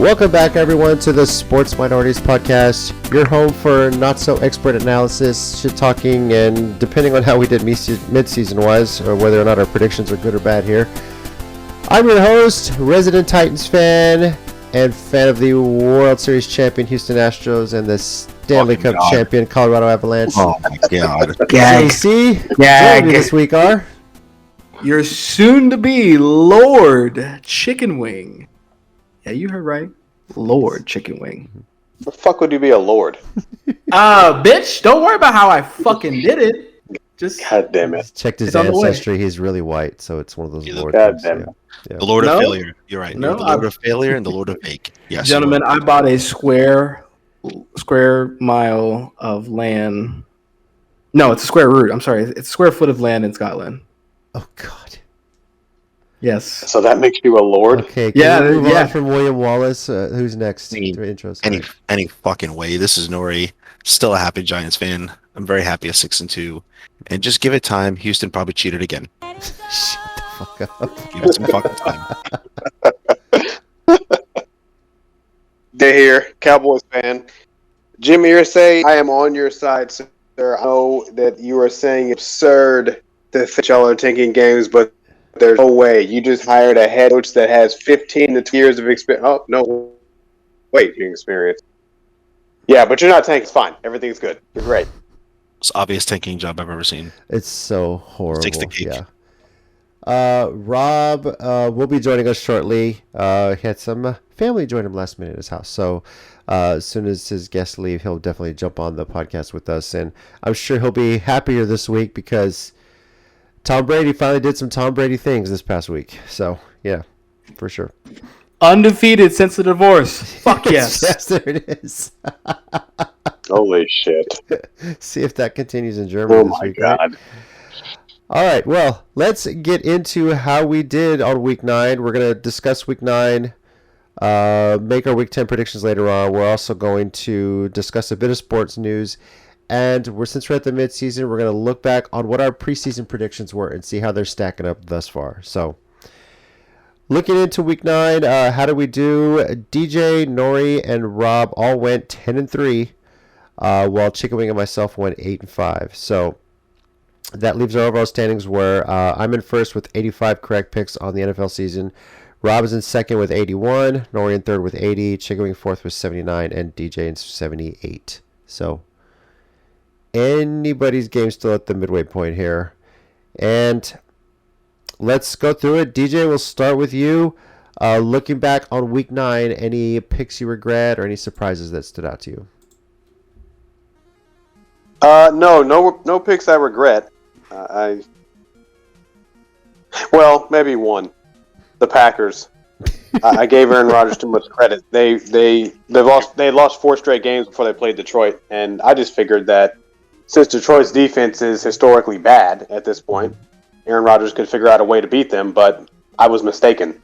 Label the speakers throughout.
Speaker 1: Welcome back, everyone, to the Sports Minorities podcast, your home for not-so-expert analysis, shit-talking, and depending on how we did mid-season-wise, or whether or not our predictions are good or bad here. I'm your host, resident Titans fan, and fan of the World Series champion Houston Astros and the Stanley Cup champion Colorado Avalanche.
Speaker 2: Oh, my God.
Speaker 1: JC, joining me this week are...
Speaker 3: Your soon-to-be Lord Chicken Wing. Yeah, you heard right. Lord Chicken Wing.
Speaker 4: The fuck would you be a lord?
Speaker 3: Bitch, don't worry about how I fucking did it. Just
Speaker 4: God damn it.
Speaker 1: Checked his ancestry. He's really white, so it's one of those lord
Speaker 4: God
Speaker 1: things.
Speaker 4: damn it.
Speaker 1: Yeah.
Speaker 2: The Lord of Failure. You're right.
Speaker 3: No,
Speaker 2: You're the Lord of Failure and the Lord of Fake. Yes,
Speaker 3: gentlemen, I bought a square mile of land. No, it's a square root. I'm sorry. It's a square foot of land in Scotland.
Speaker 1: Oh, God.
Speaker 3: Yes.
Speaker 4: So that makes you a lord?
Speaker 1: Okay, can we move on from William Wallace? Who's next?
Speaker 2: Any fucking way. This is Nori. Still a happy Giants fan. I'm very happy at 6-2. And just give it time. Houston probably cheated again.
Speaker 1: Shut the fuck up.
Speaker 2: Give it some fucking time.
Speaker 4: Day here, Cowboys fan. Jim Irsay, I am on your side, sir. I know that you are saying absurd that y'all are tanking games, but there's no way. You just hired a head coach that has 15 to 2 years of experience. Oh, no. Wait, experience. Yeah, but you're not tanking. It's fine. Everything's good. You're great.
Speaker 2: Most obvious tanking job I've ever seen.
Speaker 1: It's so horrible.
Speaker 2: Takes the cake.
Speaker 1: Yeah. Rob will be joining us shortly. He had some family join him last minute at his house. So as soon as his guests leave, he'll definitely jump on the podcast with us. And I'm sure he'll be happier this week because Tom Brady finally did some Tom Brady things this past week. So, yeah, for sure.
Speaker 3: Undefeated since the divorce. Fuck yes.
Speaker 1: Yes, there it is.
Speaker 4: Holy shit.
Speaker 1: See if that continues in Germany this week.
Speaker 4: God.
Speaker 1: Right? All right, well, let's get into how we did on Week 9. We're going to discuss Week 9, make our Week 10 predictions later on. We're also going to discuss a bit of sports news. And since we're at the midseason, we're going to look back on what our preseason predictions were and see how they're stacking up thus far. So, looking into Week 9, how did we do? DJ, Nori, and Rob all went 10-3, while Chicken Wing and myself went 8-5. So, that leaves our overall standings where I'm in first with 85 correct picks on the NFL season. Rob is in second with 81, Nori in third with 80, Chicken Wing fourth with 79, and DJ in 78. So, anybody's game still at the midway point here. And let's go through it. DJ, we'll start with you. Looking back on Week 9, any picks you regret or any surprises that stood out to you?
Speaker 4: No picks I regret. Well, maybe one. The Packers. I gave Aaron Rodgers too much credit. They lost 4 straight games before they played Detroit, and I just figured that since Detroit's defense is historically bad at this point, Aaron Rodgers could figure out a way to beat them, but I was mistaken.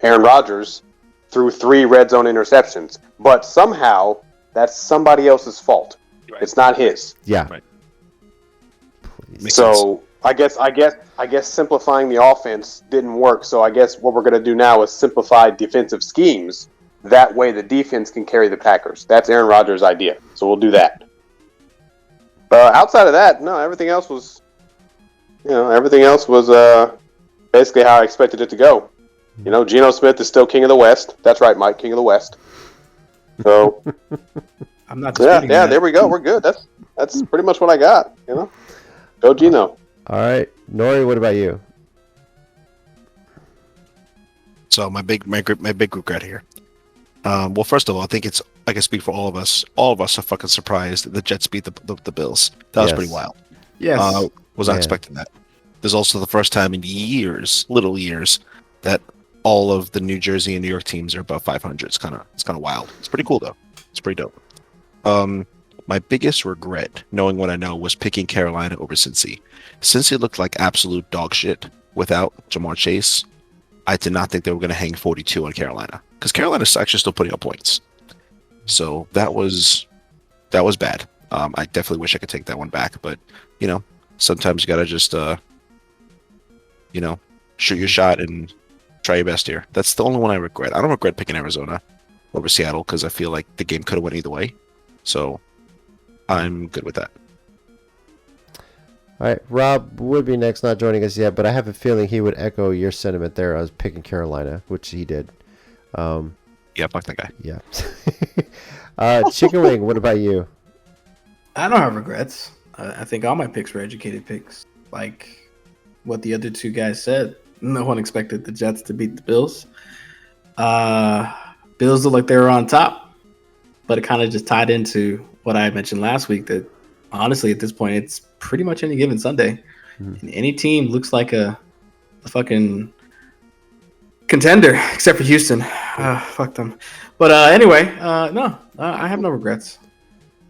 Speaker 4: Aaron Rodgers threw 3 red zone interceptions, but somehow that's somebody else's fault. Right. It's not his.
Speaker 1: Yeah.
Speaker 2: Right.
Speaker 4: So I guess simplifying the offense didn't work. So I guess what we're going to do now is simplify defensive schemes. That way the defense can carry the Packers. That's Aaron Rodgers' idea. So we'll do that. Outside of that, no, everything else was basically how I expected it to go. You know, Geno Smith is still king of the West. That's right, Mike, king of the West. So,
Speaker 3: I'm not. Yeah,
Speaker 4: there we go. We're good. That's pretty much what I got. You know, go Geno.
Speaker 1: All right, Nori, what about you?
Speaker 2: So my big regret here. Well, first of all, I think I can speak for all of us. All of us are fucking surprised the Jets beat the Bills. That was pretty wild.
Speaker 3: Yes.
Speaker 2: Was not expecting that. There's also the first time in little years, that all of the New Jersey and New York teams are above 500. It's kind of wild. It's pretty cool though. It's pretty dope. My biggest regret, knowing what I know, was picking Carolina over Cincy. Cincy looked like absolute dog shit without Jamar Chase. I did not think they were going to hang 42 on Carolina, because Carolina's actually still putting up points. So that was bad. I definitely wish I could take that one back, but sometimes you gotta just shoot your shot and try your best here. That's the only one I regret. I don't regret picking Arizona over Seattle because I feel like the game could have went either way. So I'm good with that.
Speaker 1: All right, Rob would be next, not joining us yet, but I have a feeling he would echo your sentiment there. I was picking Carolina, which he did.
Speaker 2: Yeah, fuck that guy.
Speaker 1: Yeah. Chicken Wing, what about you?
Speaker 3: I don't have regrets. I think all my picks were educated picks. Like what the other two guys said. No one expected the Jets to beat the Bills. Bills look like they were on top, but it kind of just tied into what I mentioned last week that honestly at this point it's pretty much any given Sunday. And any team looks like a fucking contender except for Houston. Fuck them. But anyway, no, I have no regrets.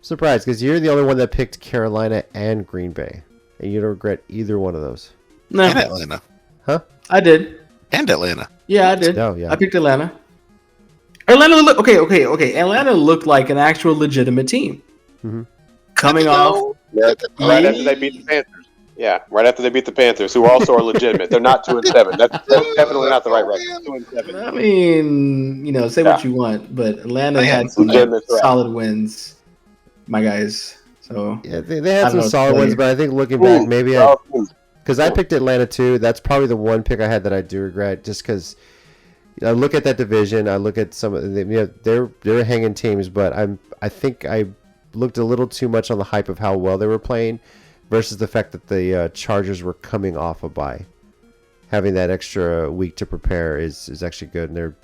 Speaker 1: Surprised, because you're the only one that picked Carolina and Green Bay, and you don't regret either one of those.
Speaker 3: No,
Speaker 2: And Atlanta.
Speaker 1: Huh?
Speaker 3: I did.
Speaker 2: And Atlanta.
Speaker 3: Yeah, I did.
Speaker 1: Oh, yeah.
Speaker 3: I picked Atlanta. Atlanta look okay. Atlanta looked like an actual legitimate team.
Speaker 1: Mm-hmm.
Speaker 3: Coming off
Speaker 4: Right after they beat the Panthers. Yeah, right after they beat the Panthers, who also are legitimate. They're not 2-7. That's definitely not the right record. 2-7.
Speaker 3: I mean, say what you want, but Atlanta had some
Speaker 4: Legitimate threat.
Speaker 3: solid wins, my guys. So
Speaker 1: Yeah, they had
Speaker 3: I don't
Speaker 1: some
Speaker 3: know,
Speaker 1: solid
Speaker 3: player.
Speaker 1: ones, but I think looking back, maybe because I
Speaker 4: Ooh.
Speaker 1: picked Atlanta too. That's probably the one pick I had that I do regret, just because I look at that division. I look at some of the, they're hanging teams, but I think I looked a little too much on the hype of how well they were playing versus the fact that the Chargers were coming off a bye. Having that extra week to prepare is actually good, and they're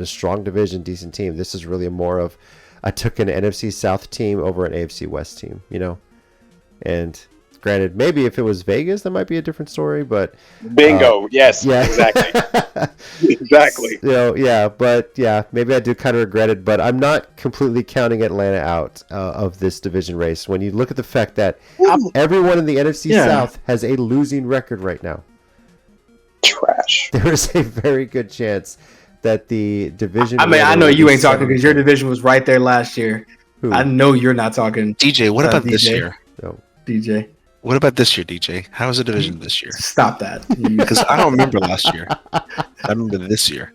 Speaker 1: a strong division, decent team. This is really more of I took an NFC South team over an AFC West team, and granted, maybe if it was Vegas, that might be a different story, but
Speaker 4: Bingo. Yes.
Speaker 1: yeah,
Speaker 4: Exactly. Exactly.
Speaker 1: Maybe I do kind of regret it, but I'm not completely counting Atlanta out of this division race. When you look at the fact that everyone in the NFC South has a losing record right now,
Speaker 4: Trash.
Speaker 1: there is a very good chance that the division.
Speaker 3: I mean, I
Speaker 1: winner
Speaker 3: know
Speaker 1: will
Speaker 3: you
Speaker 1: be
Speaker 3: ain't talking because your
Speaker 1: 7-10.
Speaker 3: division was right there last year.
Speaker 1: Who?
Speaker 3: I know you're not talking,
Speaker 2: DJ, what about this
Speaker 3: DJ.
Speaker 2: year?
Speaker 1: No.
Speaker 3: DJ.
Speaker 2: What about this year, DJ? How is the division this year?
Speaker 3: Stop that.
Speaker 2: Because I don't remember last year. I remember this year.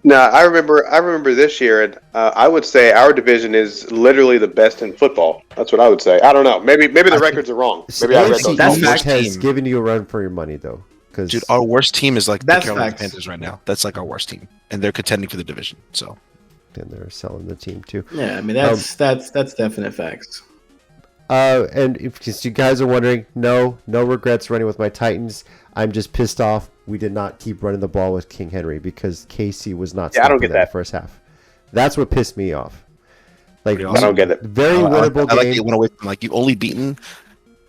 Speaker 4: No, I remember this year, and I would say our division is literally the best in football. That's what I would say. I don't know. Maybe the records are wrong. Maybe I read
Speaker 1: AFC
Speaker 4: those.
Speaker 3: That's
Speaker 1: East
Speaker 3: facts.
Speaker 1: has given you a run for your money, though. Because
Speaker 2: Dude, our worst team is like the
Speaker 3: That's
Speaker 2: Carolina
Speaker 3: facts.
Speaker 2: Panthers right now. That's like our worst team. And they're contending for the division. So
Speaker 1: and they're selling the team too.
Speaker 3: Yeah, I mean that's definite facts.
Speaker 1: And if you guys are wondering, no regrets running with my Titans. I'm just pissed off we did not keep running the ball with King Henry because Casey was not
Speaker 4: Yeah, I don't
Speaker 1: stopping
Speaker 4: get
Speaker 1: that in
Speaker 4: that.
Speaker 1: the first half. That's what pissed me off. Like,
Speaker 2: Pretty
Speaker 4: I
Speaker 2: awesome.
Speaker 4: don't get it.
Speaker 1: very winnable
Speaker 2: I like
Speaker 1: game.
Speaker 2: it went away from like you've only beaten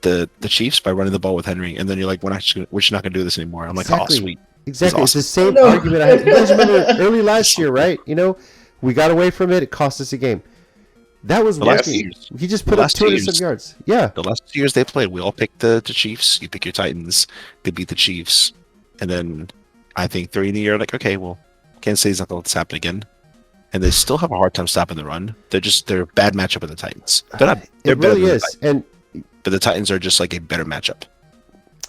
Speaker 2: the Chiefs by running the ball with Henry, and then you're like, we're just not gonna do this anymore. I'm like,
Speaker 1: Exactly.
Speaker 2: oh sweet.
Speaker 1: Exactly.
Speaker 2: This
Speaker 1: It's
Speaker 2: is
Speaker 1: the same argument I had. You guys remember early last year, right? We got away from it. It cost us a game. That was
Speaker 2: The last
Speaker 1: working.
Speaker 2: years.
Speaker 1: He just
Speaker 2: The
Speaker 1: put up
Speaker 2: last
Speaker 1: 200
Speaker 2: years.
Speaker 1: some yards. Yeah.
Speaker 2: The last 2 years they played, we all picked the Chiefs. You pick your Titans. They beat the Chiefs, and then I think 3 in the year, like, okay, well, Kansas City's not gonna let this happen again, and they still have a hard time stopping the run. They're a bad matchup with the Titans. They're not. They're
Speaker 1: It
Speaker 2: better
Speaker 1: really
Speaker 2: than the
Speaker 1: is.
Speaker 2: Titans,
Speaker 1: And
Speaker 2: but the Titans are just like a better matchup.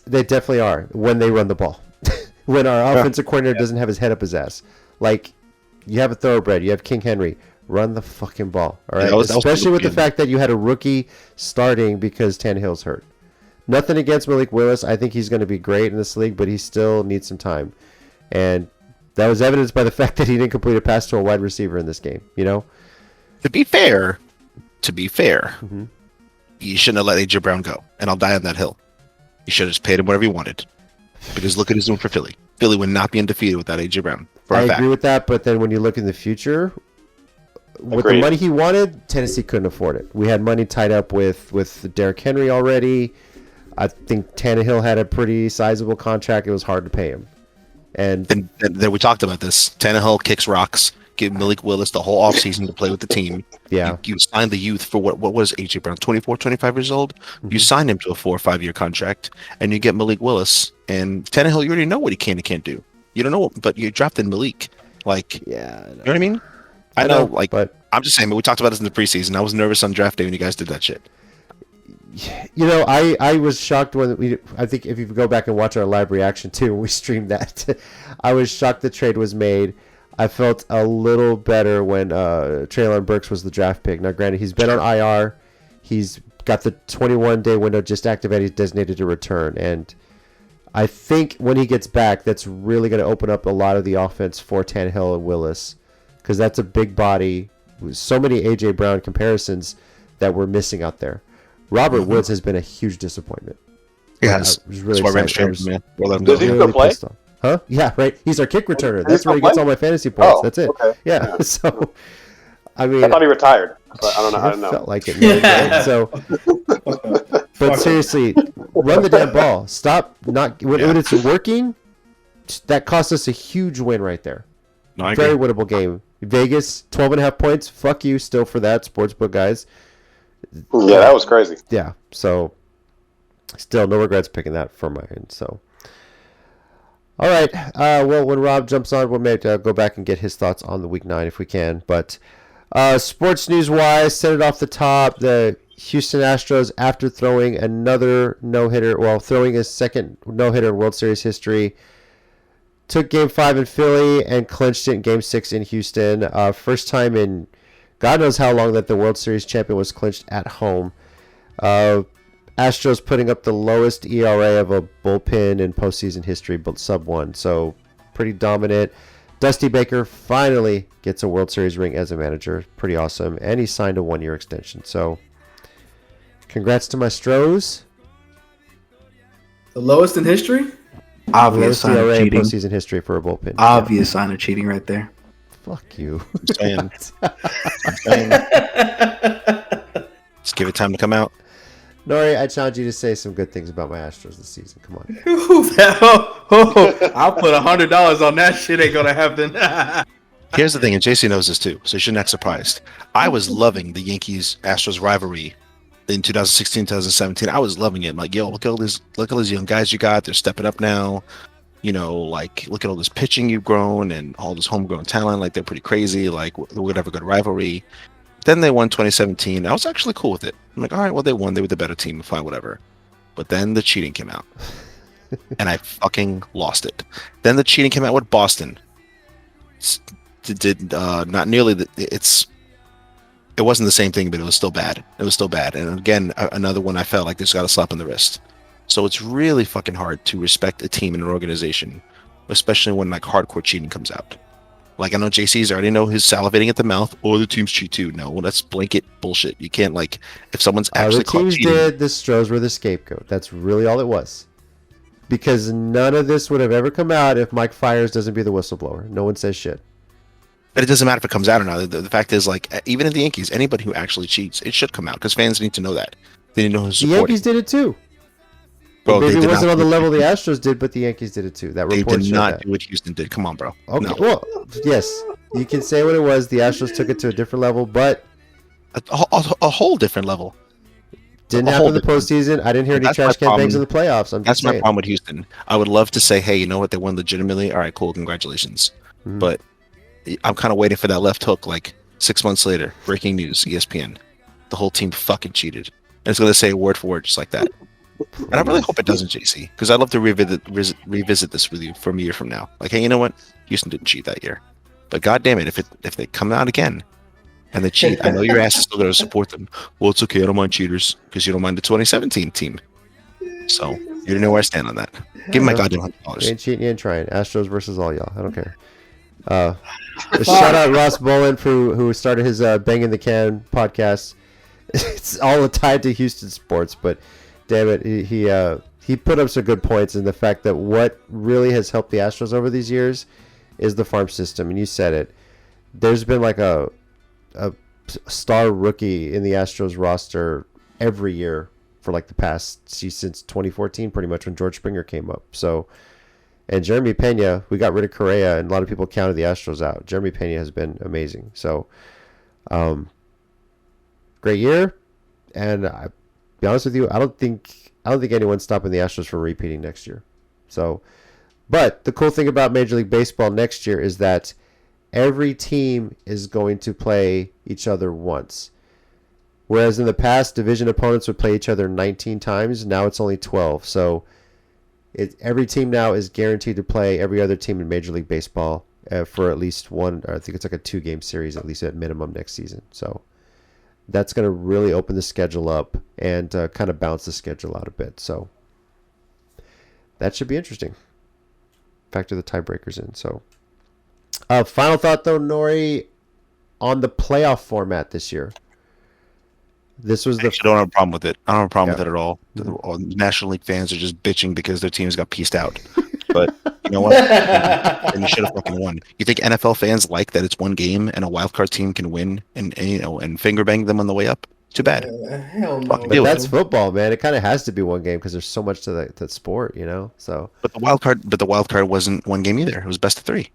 Speaker 1: they definitely are when they run the ball. When our offensive coordinator doesn't have his head up his ass. Like, you have a thoroughbred. You have King Henry. Run the fucking ball. All right?
Speaker 2: that was
Speaker 1: Especially with the
Speaker 2: good.
Speaker 1: fact that you had a rookie starting because Tannehill's hurt. Nothing against Malik Willis. I think he's going to be great in this league, but he still needs some time. And that was evidenced by the fact that he didn't complete a pass to a wide receiver in this game.
Speaker 2: To be fair,
Speaker 1: Mhm.
Speaker 2: you shouldn't have let AJ Brown go, and I'll die on that hill. You should have just paid him whatever you wanted, because look at his doing for Philly. Philly would not be undefeated without AJ Brown. For
Speaker 1: I
Speaker 2: a fact.
Speaker 1: agree with that, but then when you look in the future, with the
Speaker 4: Agreed.
Speaker 1: money he wanted, Tennessee couldn't afford it. We had money tied up with Derrick Henry already. I think Tannehill had a pretty sizable contract. It was hard to pay him. And
Speaker 2: Then we talked about this. Tannehill kicks rocks. Give Malik Willis the whole offseason to play with the team.
Speaker 1: yeah,
Speaker 2: You signed the youth for what was AJ Brown, 24, 25 years old? You signed him to a 4 or 5 year contract, and you get Malik Willis. And Tannehill, you already know what he can and can't do. You don't know, but you drafted Malik. Like,
Speaker 1: yeah,
Speaker 2: you know what I mean? I know, like,
Speaker 1: but
Speaker 2: I'm just saying, but we talked about this in the preseason. I was nervous on draft day when you guys did that shit.
Speaker 1: I was shocked when I think if you go back and watch our live reaction too, when we streamed that, I was shocked the trade was made. I felt a little better when Treylon Burks was the draft pick. Now, granted, he's been on IR. He's got the 21-day window just activated. He's designated to return. And I think when he gets back, that's really going to open up a lot of the offense for Tannehill and Willis, because that's a big body. So many A.J. Brown comparisons that we're missing out there. Robert Woods has been a huge disappointment.
Speaker 2: Yes.
Speaker 1: I was really
Speaker 2: man.
Speaker 4: Does he still play?
Speaker 1: Huh? Yeah, right. He's our kick returner. That's where he gets all my fantasy points. That's it.
Speaker 4: Okay.
Speaker 1: Yeah. So, I mean,
Speaker 4: I thought he retired, but I don't know. I don't know.
Speaker 1: Felt like it. Man, right? So, but seriously, run the damn ball. Stop when it's working. That cost us a huge win right there.
Speaker 2: No, I agree.
Speaker 1: Very winnable game. Vegas 12.5 points. Fuck you still for that, sportsbook guys.
Speaker 4: Yeah, that was crazy.
Speaker 1: Yeah. So, still no regrets picking that for my end. So. All right. Well, when Rob jumps on, we'll maybe go back and get his thoughts on the Week 9 if we can. But sports news-wise, set it off the top. The Houston Astros, after throwing another no-hitter, throwing his second no-hitter in World Series history, took Game 5 in Philly and clinched it in Game 6 in Houston. First time in God knows how long that the World Series champion was clinched at home. Astros putting up the lowest ERA of a bullpen in postseason history, but sub-1. So pretty dominant. Dusty Baker finally gets a World Series ring as a manager. Pretty awesome. And he signed a 1-year extension. So congrats to my Stros.
Speaker 3: The lowest in history?
Speaker 5: Obvious sign of
Speaker 1: ERA in
Speaker 5: cheating.
Speaker 1: postseason history for a bullpen.
Speaker 5: Obvious sign of cheating right there.
Speaker 1: Fuck you.
Speaker 2: I'm saying. Just give it time to come out.
Speaker 1: Nori, I challenge you to say some good things about my Astros this season. Come on.
Speaker 3: I'll put $100 on that shit. Ain't gonna happen.
Speaker 2: Here's the thing, and JC knows this too, so you shouldn't act surprised. I was loving the Yankees-Astros rivalry in 2016, 2017. I was loving it. I'm like, yo, look at all these young guys you got. They're stepping up now. You know, like, look at all this pitching you've grown and all this homegrown talent. Like, they're pretty crazy. Like, we're gonna have a good rivalry. Then they won 2017. I was actually cool with it. I'm like, all right, well, they won. They were the better team. Fine, whatever. But then the cheating came out. And I fucking lost it. Then the cheating came out with Boston. Did not nearly it wasn't the same thing, but it was still bad. It was still bad. And again, another one I felt like this got a slap on the wrist. So it's really fucking hard to respect a team and an organization, especially when like hardcore cheating comes out. Like, I know JC's already know his salivating at the mouth. Oh, the teams cheat too. No, well, that's blanket bullshit. You can't, like, if someone's actually
Speaker 1: The
Speaker 2: caught
Speaker 1: teams
Speaker 2: cheating.
Speaker 1: did. The Stros were the scapegoat. That's really all it was. Because none of this would have ever come out if Mike Fiers doesn't be the whistleblower. No one says shit.
Speaker 2: But it doesn't matter if it comes out or not. The fact is, like, even in the Yankees, anybody who actually cheats, it should come out because fans need to know that. They need to know who's
Speaker 1: The
Speaker 2: supporting.
Speaker 1: Yankees did it too.
Speaker 2: Bro,
Speaker 1: Maybe
Speaker 2: they
Speaker 1: it
Speaker 2: did
Speaker 1: wasn't
Speaker 2: not
Speaker 1: on the
Speaker 2: do
Speaker 1: level
Speaker 2: what
Speaker 1: the Astros did, but the Yankees did it too. That
Speaker 2: They
Speaker 1: report
Speaker 2: did
Speaker 1: showed
Speaker 2: not
Speaker 1: that.
Speaker 2: do what Houston did. Come on, bro.
Speaker 1: Okay,
Speaker 2: No.
Speaker 1: well, yes, you can say what it was. The Astros took it to a different level, but
Speaker 2: A whole different level.
Speaker 1: didn't
Speaker 2: A
Speaker 1: happen
Speaker 2: whole
Speaker 1: in the
Speaker 2: different-
Speaker 1: postseason. I didn't hear any
Speaker 2: That's my
Speaker 1: trash can bangs in
Speaker 2: problem.
Speaker 1: the playoffs. I'm
Speaker 2: That's
Speaker 1: just
Speaker 2: my
Speaker 1: saying.
Speaker 2: problem with Houston. I would love to say, hey, you know what? They won legitimately. All right, cool. Congratulations.
Speaker 1: Mhm.
Speaker 2: But I'm kind of waiting for that left hook. Like 6 months later, breaking news, ESPN. The whole team fucking cheated. And it's going to say word for word just like that. And I really hope it doesn't, JC, because I'd love to revisit this with you from a year from now. Like, hey, you know what? Houston didn't cheat that year. But god damn it, if they come out again and they cheat, I know your ass is still going to support them. Well, it's okay. I don't mind cheaters because you don't mind the 2017 team. So you don't know where I stand on that. Give me my goddamn
Speaker 1: You
Speaker 2: $100.
Speaker 1: ain't cheating, you ain't trying. Astros versus all y'all. I don't care. Shout out Ross Bolin who started his Banging the Can podcast. It's all tied to Houston sports, but damn it, he put up some good points in the fact that what really has helped the Astros over these years is the farm system, and you said it. There's been like a star rookie in the Astros roster every year for like the past since 2014, pretty much when George Springer came up. So, and Jeremy Pena, we got rid of Correa, and a lot of people counted the Astros out. Jeremy Pena has been amazing. So, great year, and I be honest with you, I don't think anyone's stopping the Astros from repeating next year. So, but the cool thing about Major League Baseball next year is that every team is going to play each other once. Whereas in the past, division opponents would play each other 19 times. Now it's only 12. So every team now is guaranteed to play every other team in Major League Baseball for at least one. Or I think it's like a 2-game series at least at minimum next season. So that's going to really open the schedule up and kind of bounce the schedule out a bit. So that should be interesting. Factor the tiebreakers in. So final thought though, Nori, on the playoff format this year. This was
Speaker 2: I don't have a problem with it. I don't have a problem with it at all. All National League fans are just bitching because their teams got pieced out. But you know what? And you should have fucking won. You think NFL fans like that it's one game and a wild card team can win and finger bang them on the way up? Too bad.
Speaker 3: Hell no.
Speaker 1: But that's football, man. It kind of has to be one game because there's so much to that sport, you know. So.
Speaker 2: But the wild card wasn't one game either. It was best of 3.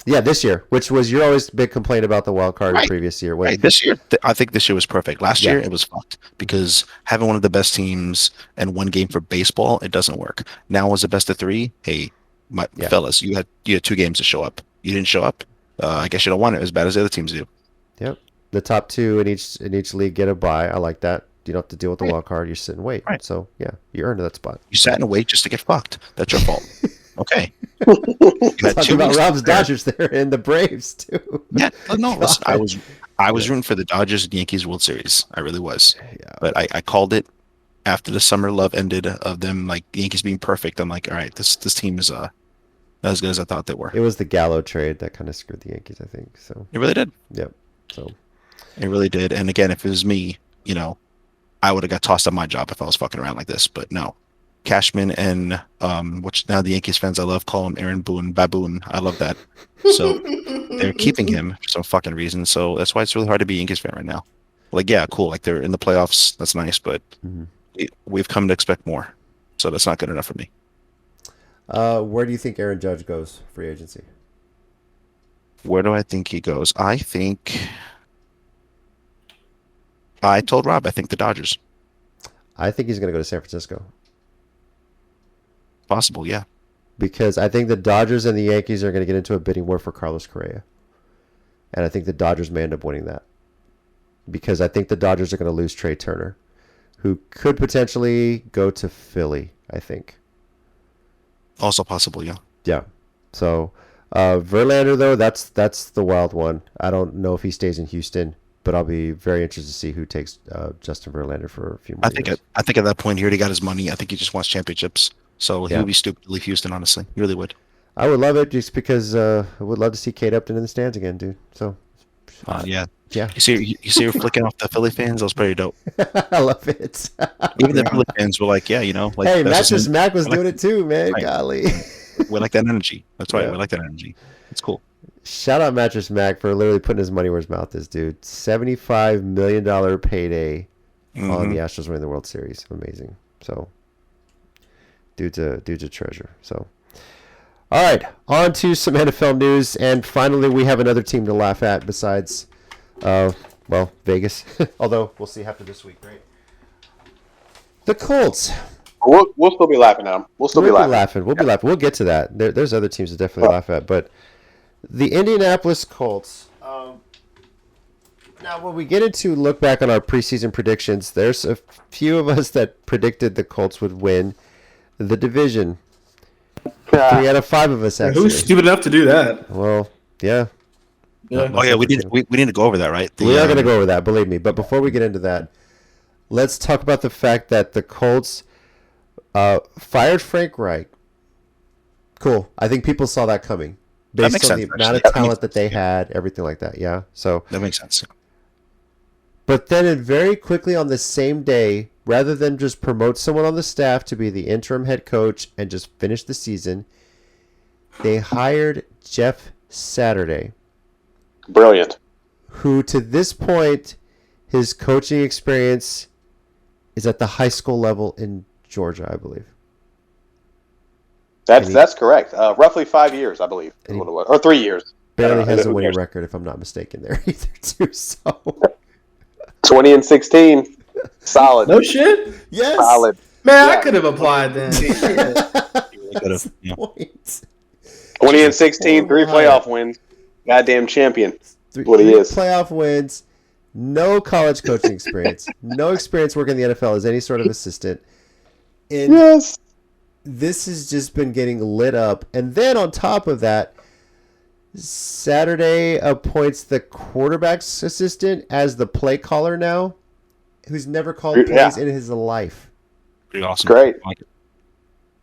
Speaker 1: Yeah, this year, which was your always big complaint about the wild card previous year.
Speaker 2: Right, this year, I think this year was perfect. Last year, it was fucked because having one of the best teams and one game for baseball, it doesn't work. Now, as a best of 3, hey, fellas, you had 2 games to show up. You didn't show up. I guess you don't want it as bad as the other teams do.
Speaker 1: Yep, the top 2 in each league get a bye. I like that. You don't have to deal with the wild card. You sit and wait. Right. So yeah, you earned that spot.
Speaker 2: You sat and wait just to get fucked. That's your fault. Okay.
Speaker 1: Talking about Rob's Dodgers there and the Braves too.
Speaker 2: Yeah, no, listen, I was rooting for the Dodgers and Yankees World Series. I really was. Yeah. But I called it after the summer love ended of them like the Yankees being perfect. I'm like, all right, this team is not as good as I thought they were.
Speaker 1: It was the Gallo trade that kind of screwed the Yankees, I think. So
Speaker 2: it really did.
Speaker 1: Yep. So
Speaker 2: it really did. And again, if it was me, I would have got tossed on my job if I was fucking around like this. But no. Cashman and which now the Yankees fans I love call him Aaron Boone, Baboon. I love that. So they're keeping him for some fucking reason. So that's why it's really hard to be a Yankees fan right now. Like, yeah, cool. Like they're in the playoffs. That's nice, but we've come to expect more. So that's not good enough for me.
Speaker 1: Where do you think Aaron Judge goes free agency?
Speaker 2: Where do I think he goes? I told Rob, I think the Dodgers.
Speaker 1: I think he's going to go to San Francisco.
Speaker 2: Possible, yeah.
Speaker 1: Because I think the Dodgers and the Yankees are going to get into a bidding war for Carlos Correa. And I think the Dodgers may end up winning that. Because I think the Dodgers are going to lose Trey Turner, who could potentially go to Philly, I think.
Speaker 2: Also possible, yeah.
Speaker 1: Yeah. So, Verlander, though, that's the wild one. I don't know if he stays in Houston, but I'll be very interested to see who takes Justin Verlander for a few more years.
Speaker 2: I think at that point he already got his money. I think he just wants championships. So he would be stupid to leave Houston, honestly. He really would.
Speaker 1: I would love it just because I would love to see Kate Upton in the stands again, dude. So,
Speaker 2: yeah.
Speaker 1: Yeah.
Speaker 2: You see her flicking off the Philly fans? That was pretty dope.
Speaker 1: I love it.
Speaker 2: Even the Philly fans were like, yeah, like.
Speaker 1: Hey, Mattress Mac was doing it too, man. Right. Golly.
Speaker 2: We like that energy. That's right. Yeah. We like that energy. It's cool.
Speaker 1: Shout out Mattress Mac for literally putting his money where his mouth is, dude. $75 million payday on the Astros winning the World Series. Amazing. So, dude's a treasure. So, all right, on to some NFL news, and finally we have another team to laugh at besides, Vegas. Although we'll see after this week, right? The Colts.
Speaker 4: We'll still be laughing at them. We'll be laughing.
Speaker 1: We'll be laughing. We'll get to that. There's other teams to definitely laugh at, but the Indianapolis Colts. Now, when we get into look back on our preseason predictions, there's a few of us that predicted the Colts would win the division. 3 out of 5 of us, actually.
Speaker 3: Who's stupid enough to do that?
Speaker 1: Well, yeah.
Speaker 2: Oh, yeah, we need to go over that, right?
Speaker 1: We are going to go over that, believe me. But before we get into that, let's talk about the fact that the Colts fired Frank Reich. Cool. I think people saw that coming. Based on the amount of talent that they had, everything like that, yeah? So
Speaker 2: that makes sense.
Speaker 1: But then very quickly on the same day, rather than just promote someone on the staff to be the interim head coach and just finish the season, they hired Jeff Saturday.
Speaker 4: Brilliant.
Speaker 1: Who, to this point, his coaching experience is at the high school level in Georgia, I believe.
Speaker 4: That's correct. Roughly 5 years, I believe, is what it was. Or 3 years.
Speaker 1: Barely has a winning record, if I'm not mistaken, there either, too. So
Speaker 4: 20-16. Solid.
Speaker 3: No shit?
Speaker 1: Yes.
Speaker 4: Solid.
Speaker 3: Man, I could have applied then.
Speaker 4: 20-16, 3 playoff wins. Goddamn champion. What he is.
Speaker 1: Playoff wins. No college coaching experience. No experience working in the NFL as any sort of assistant. And this has just been getting lit up. And then on top of that, Saturday appoints the quarterback's assistant as the play caller now, who's never called plays in his life.
Speaker 2: Pretty awesome.
Speaker 4: Great.
Speaker 2: I like it.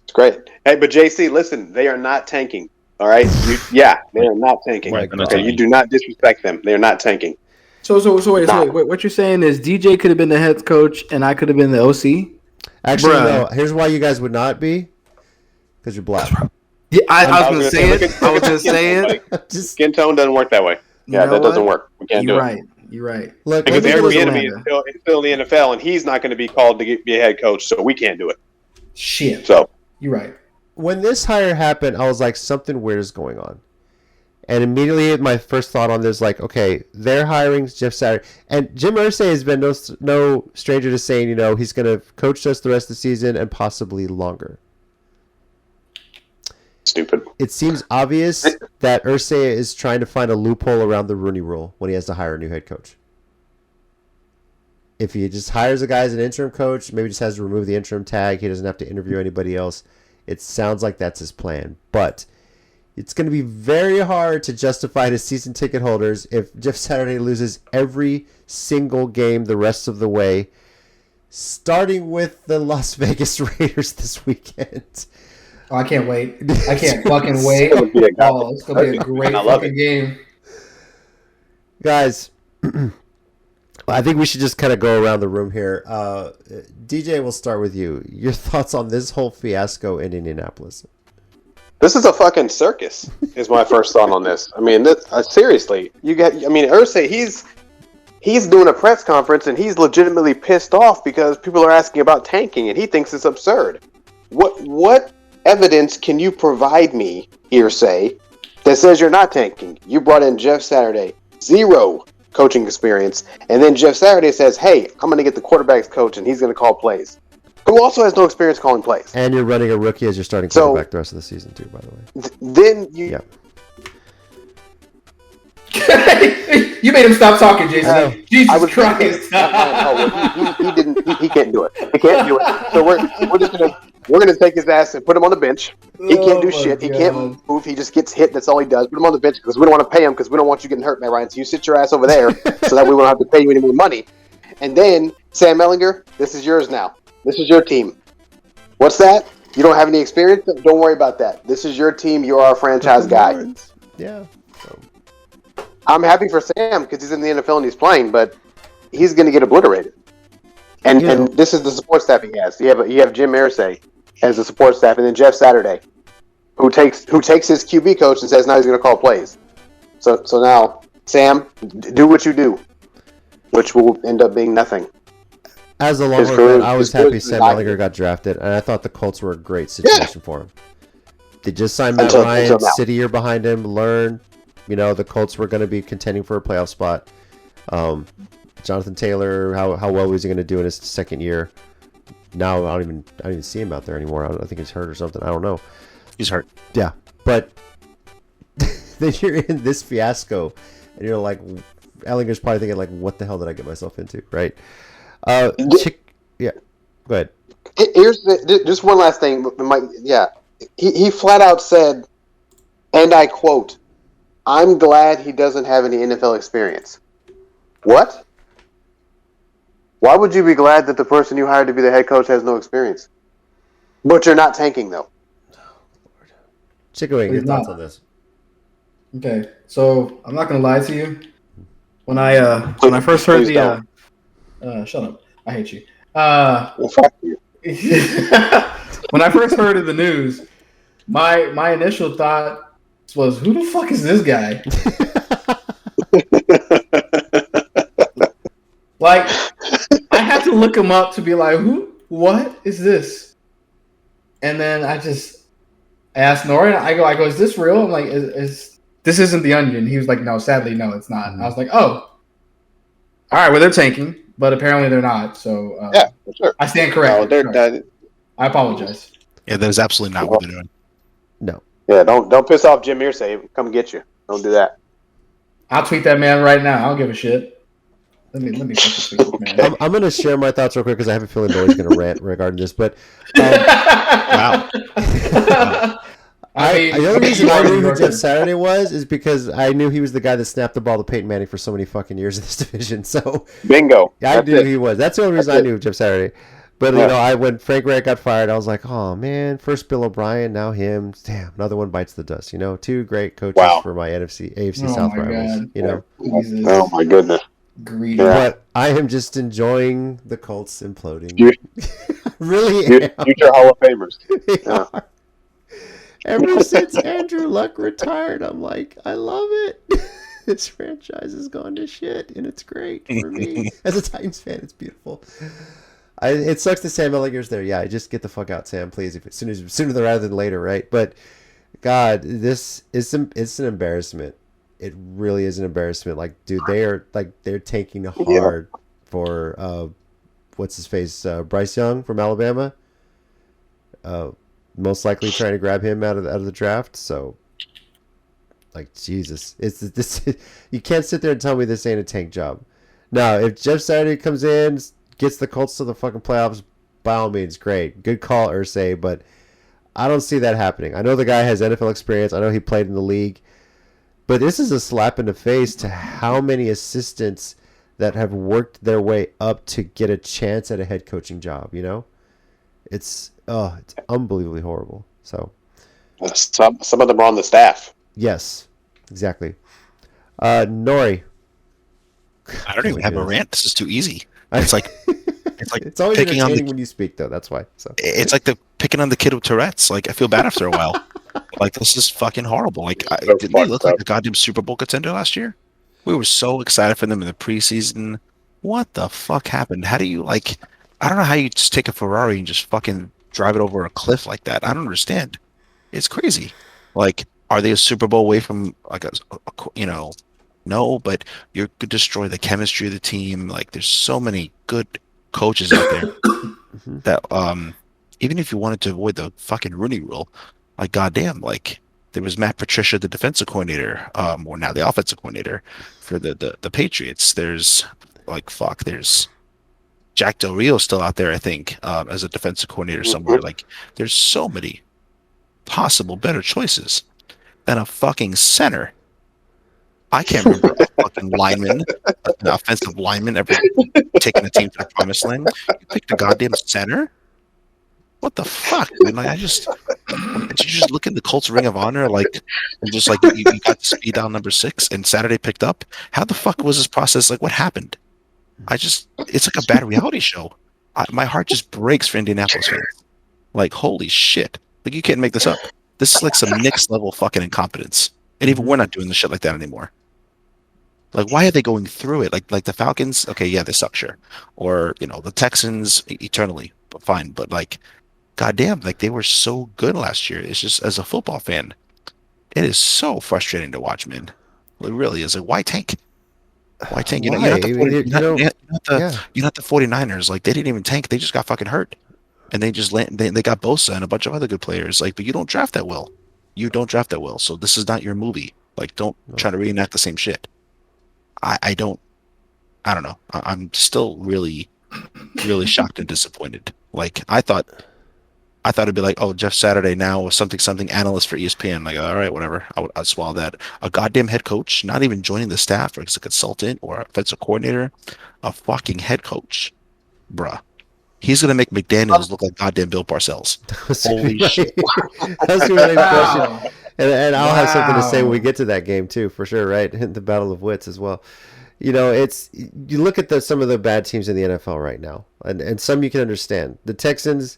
Speaker 4: It's great. Hey, but JC, listen, they are not tanking. All right? They are not tanking.
Speaker 2: Right, they're not
Speaker 4: Okay,
Speaker 2: tanking.
Speaker 4: you do not disrespect them. They are not tanking.
Speaker 5: So wait. What you're saying is DJ could have been the head coach and I could have been the OC?
Speaker 1: Actually,
Speaker 5: Bruh.
Speaker 1: no. Here's why you guys would not be. Because you're black.
Speaker 5: Yeah, I was going to say it. I was going to say it.
Speaker 1: Just
Speaker 4: Skin tone doesn't work that way.
Speaker 5: You
Speaker 4: Yeah,
Speaker 5: know
Speaker 4: that doesn't
Speaker 5: what?
Speaker 4: work. We can't do
Speaker 5: You're
Speaker 4: it.
Speaker 5: right. You're right.
Speaker 1: look.
Speaker 4: Because
Speaker 1: let me
Speaker 4: every
Speaker 1: just-
Speaker 4: enemy is still in the NFL, and he's not going to be called to be a head coach, so we can't do it.
Speaker 5: Shit.
Speaker 4: So
Speaker 5: You're right.
Speaker 1: when this hire happened, I was like, something weird is going on. And immediately my first thought on this, like, okay, they're hiring Jeff Saturday. And Jim Irsay has been no stranger to saying, he's going to coach us the rest of the season and possibly longer.
Speaker 4: stupid.
Speaker 1: It seems obvious that Irsay is trying to find a loophole around the Rooney Rule when he has to hire a new head coach. If he just hires a guy as an interim coach, maybe just has to remove the interim tag, he doesn't have to interview anybody else. It sounds like that's his plan. But it's going to be very hard to justify to season ticket holders if Jeff Saturday loses every single game the rest of the way, starting with the Las Vegas Raiders this weekend.
Speaker 5: Oh, I can't wait. I can't fucking wait.
Speaker 4: That would be a
Speaker 5: Oh, it's going to be a great
Speaker 4: I love
Speaker 5: fucking game.
Speaker 1: Guys, I think we should just kind of go around the room here. DJ, we'll start with you. Your thoughts on this whole fiasco in Indianapolis?
Speaker 4: This is a fucking circus, is my first thought on this. I mean, seriously, Irsay, he's doing a press conference and he's legitimately pissed off because people are asking about tanking and he thinks it's absurd. What evidence can you provide me, Irsay, that says you're not tanking? You brought in Jeff Saturday, 0 coaching experience, and then Jeff Saturday says, hey, I'm going to get the quarterback's coach and he's going to call plays. Who also has no experience calling plays.
Speaker 1: And you're running a rookie as your starting quarterback the rest of the season, too, by the way.
Speaker 4: Then you...
Speaker 1: Yeah.
Speaker 5: You made him stop talking, Jason.
Speaker 1: I know.
Speaker 5: Jesus Christ.
Speaker 4: He didn't. He can't do it. He can't do it. So we're gonna take his ass and put him on the bench. He can't do
Speaker 5: Oh, my
Speaker 4: shit. He
Speaker 5: God.
Speaker 4: can't move. He just gets hit. That's all he does. Put him on the bench because we don't want to pay him because we don't want you getting hurt, man, Ryan. So you sit your ass over there so that we won't have to pay you any more money. And then Sam Ellinger, this is yours now. This is your team. What's that? You don't have any experience? Don't worry about that. This is your team. You're our franchise guy.
Speaker 1: Yeah. So.
Speaker 4: I'm happy for Sam because he's in the NFL and he's playing, but he's going to get obliterated. And this is the support staff he has. You have Jim Irsay as the support staff, and then Jeff Saturday, who takes his QB coach and says now he's going to call plays. So now, Sam, do what you do, which will end up being nothing.
Speaker 1: As a Longhorn fan, I was happy Sam Ellinger got drafted, and I thought the Colts were a great situation for him. They just signed Matt Ryan, sit a year behind him, learn. The Colts were going to be contending for a playoff spot. Jonathan Taylor, how well was he going to do in his second year? Now I don't even see him out there anymore. I think he's hurt or something. I don't know.
Speaker 2: He's hurt.
Speaker 1: Yeah, but then you're in this fiasco, and you're like, Ellinger's probably thinking like, what the hell did I get myself into, right? Yeah, go ahead.
Speaker 4: Here's just one last thing, Mike. Yeah, he flat out said, and I quote, "I'm glad he doesn't have any NFL experience." What? Why would you be glad that the person you hired to be the head coach has no experience? But you're not tanking, though.
Speaker 1: Chicken Wing, your
Speaker 5: He's
Speaker 1: thoughts
Speaker 5: not.
Speaker 1: on this?
Speaker 5: Okay, so I'm not gonna lie to you. When I first heard
Speaker 4: Please
Speaker 5: shut up, I hate you.
Speaker 4: Well, fuck you.
Speaker 5: When I first heard of the news, my initial thought was, who the fuck is this guy? Like, I had to look him up to be like, what is this? And then I asked Nora, and I go, is this real? I'm like, this isn't The Onion. He was like, no, sadly, no, it's not. And I was like, oh, all right, well, they're tanking, but apparently they're not. So
Speaker 4: Yeah, for sure.
Speaker 5: I stand corrected.
Speaker 4: No,
Speaker 5: Sorry. I apologize.
Speaker 2: Yeah, that is absolutely not what they're doing.
Speaker 1: No.
Speaker 4: Yeah, don't piss off Jim Irsay. Come get you. Don't do that.
Speaker 5: I'll tweet that man right now. I don't give a shit. Let me fucking tweet this man.
Speaker 1: I'm going to share my thoughts real quick because I have a feeling Noah's going to rant regarding this. But
Speaker 2: Wow.
Speaker 1: The only reason
Speaker 5: you
Speaker 1: I
Speaker 5: are
Speaker 1: knew
Speaker 5: New
Speaker 1: who Jeff
Speaker 5: Yorkers.
Speaker 1: Saturday was is because I knew he was the guy that snapped the ball to Peyton Manning for so many fucking years in this division. So
Speaker 4: Bingo.
Speaker 1: I
Speaker 4: That's
Speaker 1: knew
Speaker 4: it.
Speaker 1: he was. That's the only reason
Speaker 4: That's
Speaker 1: I
Speaker 4: it.
Speaker 1: knew Jeff Saturday. But
Speaker 4: Yeah.
Speaker 1: when Frank Reich got fired, I was like, oh man, first Bill O'Brien, now him. Damn, another one bites the dust. Two great coaches
Speaker 4: Wow.
Speaker 1: for my AFC
Speaker 5: Oh
Speaker 1: South
Speaker 5: my
Speaker 1: rivals.
Speaker 5: God. Jesus.
Speaker 4: Oh my goodness.
Speaker 5: Greedy.
Speaker 4: Yeah.
Speaker 1: But I am just enjoying the Colts imploding.
Speaker 4: You-
Speaker 1: Really am.
Speaker 4: Future Hall of Famers.
Speaker 1: They
Speaker 4: Yeah.
Speaker 1: are. Ever since Andrew Luck retired, I'm like, I love it. This franchise has gone to shit, and it's great for me. As a Titans fan, it's beautiful. It sucks that Sam Ellinger's there. Yeah, just get the fuck out, Sam, please. If sooner rather than later, right? But God, it's an embarrassment. It really is an embarrassment. Like, dude, they're taking hard for what's his face, Bryce Young from Alabama. Most likely trying to grab him out of the draft. So, like, Jesus, it's this. You can't sit there and tell me this ain't a tank job. Now, if Jeff Saturday comes in, gets the Colts to the fucking playoffs, by all means, great, good call, Irsay. But I don't see that happening. I know the guy has NFL experience. I know he played in the league. But this is a slap in the face to how many assistants that have worked their way up to get a chance at a head coaching job. It's unbelievably horrible. So
Speaker 4: Some of them are on the staff.
Speaker 1: yes, exactly. Nori,
Speaker 2: I don't even have a rant. This is too easy. It's like
Speaker 1: it's always
Speaker 2: picking on
Speaker 1: entertaining
Speaker 2: the.
Speaker 1: when you speak, though. That's why. So
Speaker 2: It's like the picking on the kid with Tourette's. Like I feel bad after a while. Like this is fucking horrible. Like didn't they look like a goddamn Super Bowl contender last year? We were so excited for them in the preseason. What the fuck happened? How do you like? I don't know how you just take a Ferrari and just fucking drive it over a cliff like that. I don't understand. It's crazy. Like, are they a Super Bowl away from like no, but you could destroy the chemistry of the team. Like, there's so many good coaches out there that even if you wanted to avoid the fucking Rooney Rule, like goddamn, like there was Matt Patricia, the defensive coordinator, or now the offensive coordinator for the Patriots. There's there's Jack Del Rio still out there, I think, as a defensive coordinator somewhere. Like, there's so many possible better choices than a fucking center. I can't remember a fucking lineman, an offensive lineman, ever taking a team to the promised land. You picked a goddamn center? What the fuck, dude? Like, did you just look at the Colts Ring of Honor, like, and just like you got the speed down number 6, and Saturday picked up? How the fuck was this process? Like, what happened? It's like a bad reality show. My heart just breaks for Indianapolis fans. Like, holy shit! Like, you can't make this up. This is like some Knicks level fucking incompetence, and even we're not doing the shit like that anymore. Like, why are they going through it? Like the Falcons, okay, yeah, they suck, sure, or the Texans eternally, but fine. But like, goddamn, like they were so good last year. It's just, as a football fan, it is so frustrating to watch, man. It really is. Like, why tank? Why tank? You're not the 49ers. Like, they didn't even tank. They just got fucking hurt, and they just they got Bosa and a bunch of other good players. Like, but you don't draft that well. You don't draft that well. So this is not your movie. Like, don't try to reenact the same shit. I don't know. I'm still really, really shocked and disappointed. Like, I thought it'd be like, oh, Jeff Saturday now was something analyst for ESPN. Like, all right, whatever. I'd swallow that. A goddamn head coach, not even joining the staff or as a consultant or offensive coordinator, a fucking head coach, bruh. He's gonna make McDaniels look like goddamn Bill Parcells. Holy shit!
Speaker 1: That's your next
Speaker 5: Wow.
Speaker 1: question, and I'll have something to say when we
Speaker 5: Wow.
Speaker 1: get to that game too, for sure. Right, the Battle of Wits as well. You look at some of the bad teams in the NFL right now, and some you can understand. The Texans,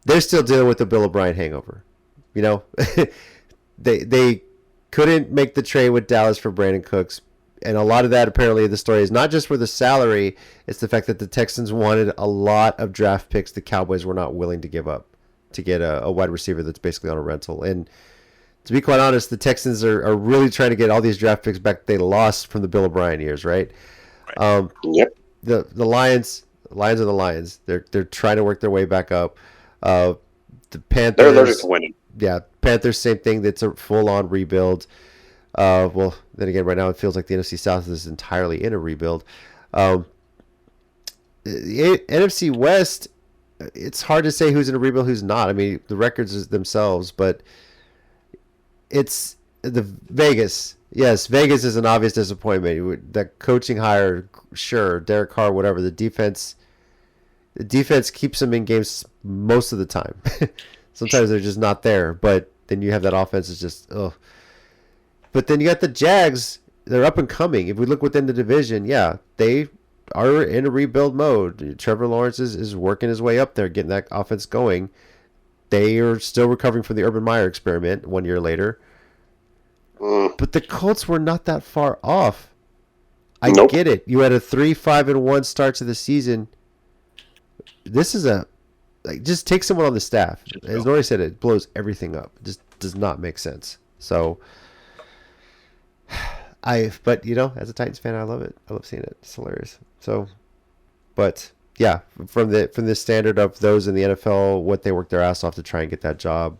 Speaker 1: they're still dealing with the Bill O'Brien hangover. They couldn't make the trade with Dallas for Brandon Cooks, and a lot of that, apparently, the story is not just for the salary. It's the fact that the Texans wanted a lot of draft picks the Cowboys were not willing to give up to get a wide receiver that's basically on a rental. And to be quite honest, the Texans are really trying to get all these draft picks back they lost from the Bill O'Brien years, right?
Speaker 4: Yep.
Speaker 1: The Lions are the Lions. They're trying to work their way back up. The Panthers,
Speaker 4: They're allergic to winning.
Speaker 1: yeah, Panthers, same thing. That's a full-on rebuild. Well, then again, right now it feels like the NFC South is entirely in a rebuild. The NFC West, it's hard to say who's in a rebuild, who's not. I mean, the records themselves, but it's the Vegas. Yes, Vegas is an obvious disappointment. The coaching hire, sure, Derek Carr, whatever. The defense keeps them in games most of the time. Sometimes they're just not there, but then you have that offense is just ugh. But then you got the Jags. They're up and coming. If we look within the division, yeah, they are in a rebuild mode. Trevor Lawrence is working his way up there, getting that offense going. They are still recovering from the Urban Meyer experiment 1 year later. But the Colts were not that far off. I get it. You had a 3-5-1 start to the season. This is just take someone on the staff. As Nori said, it blows everything up. It just does not make sense. So, but as a Titans fan, I love it. I love seeing it. It's hilarious. So, but yeah, from the standard of those in the NFL, what they work their ass off to try and get that job.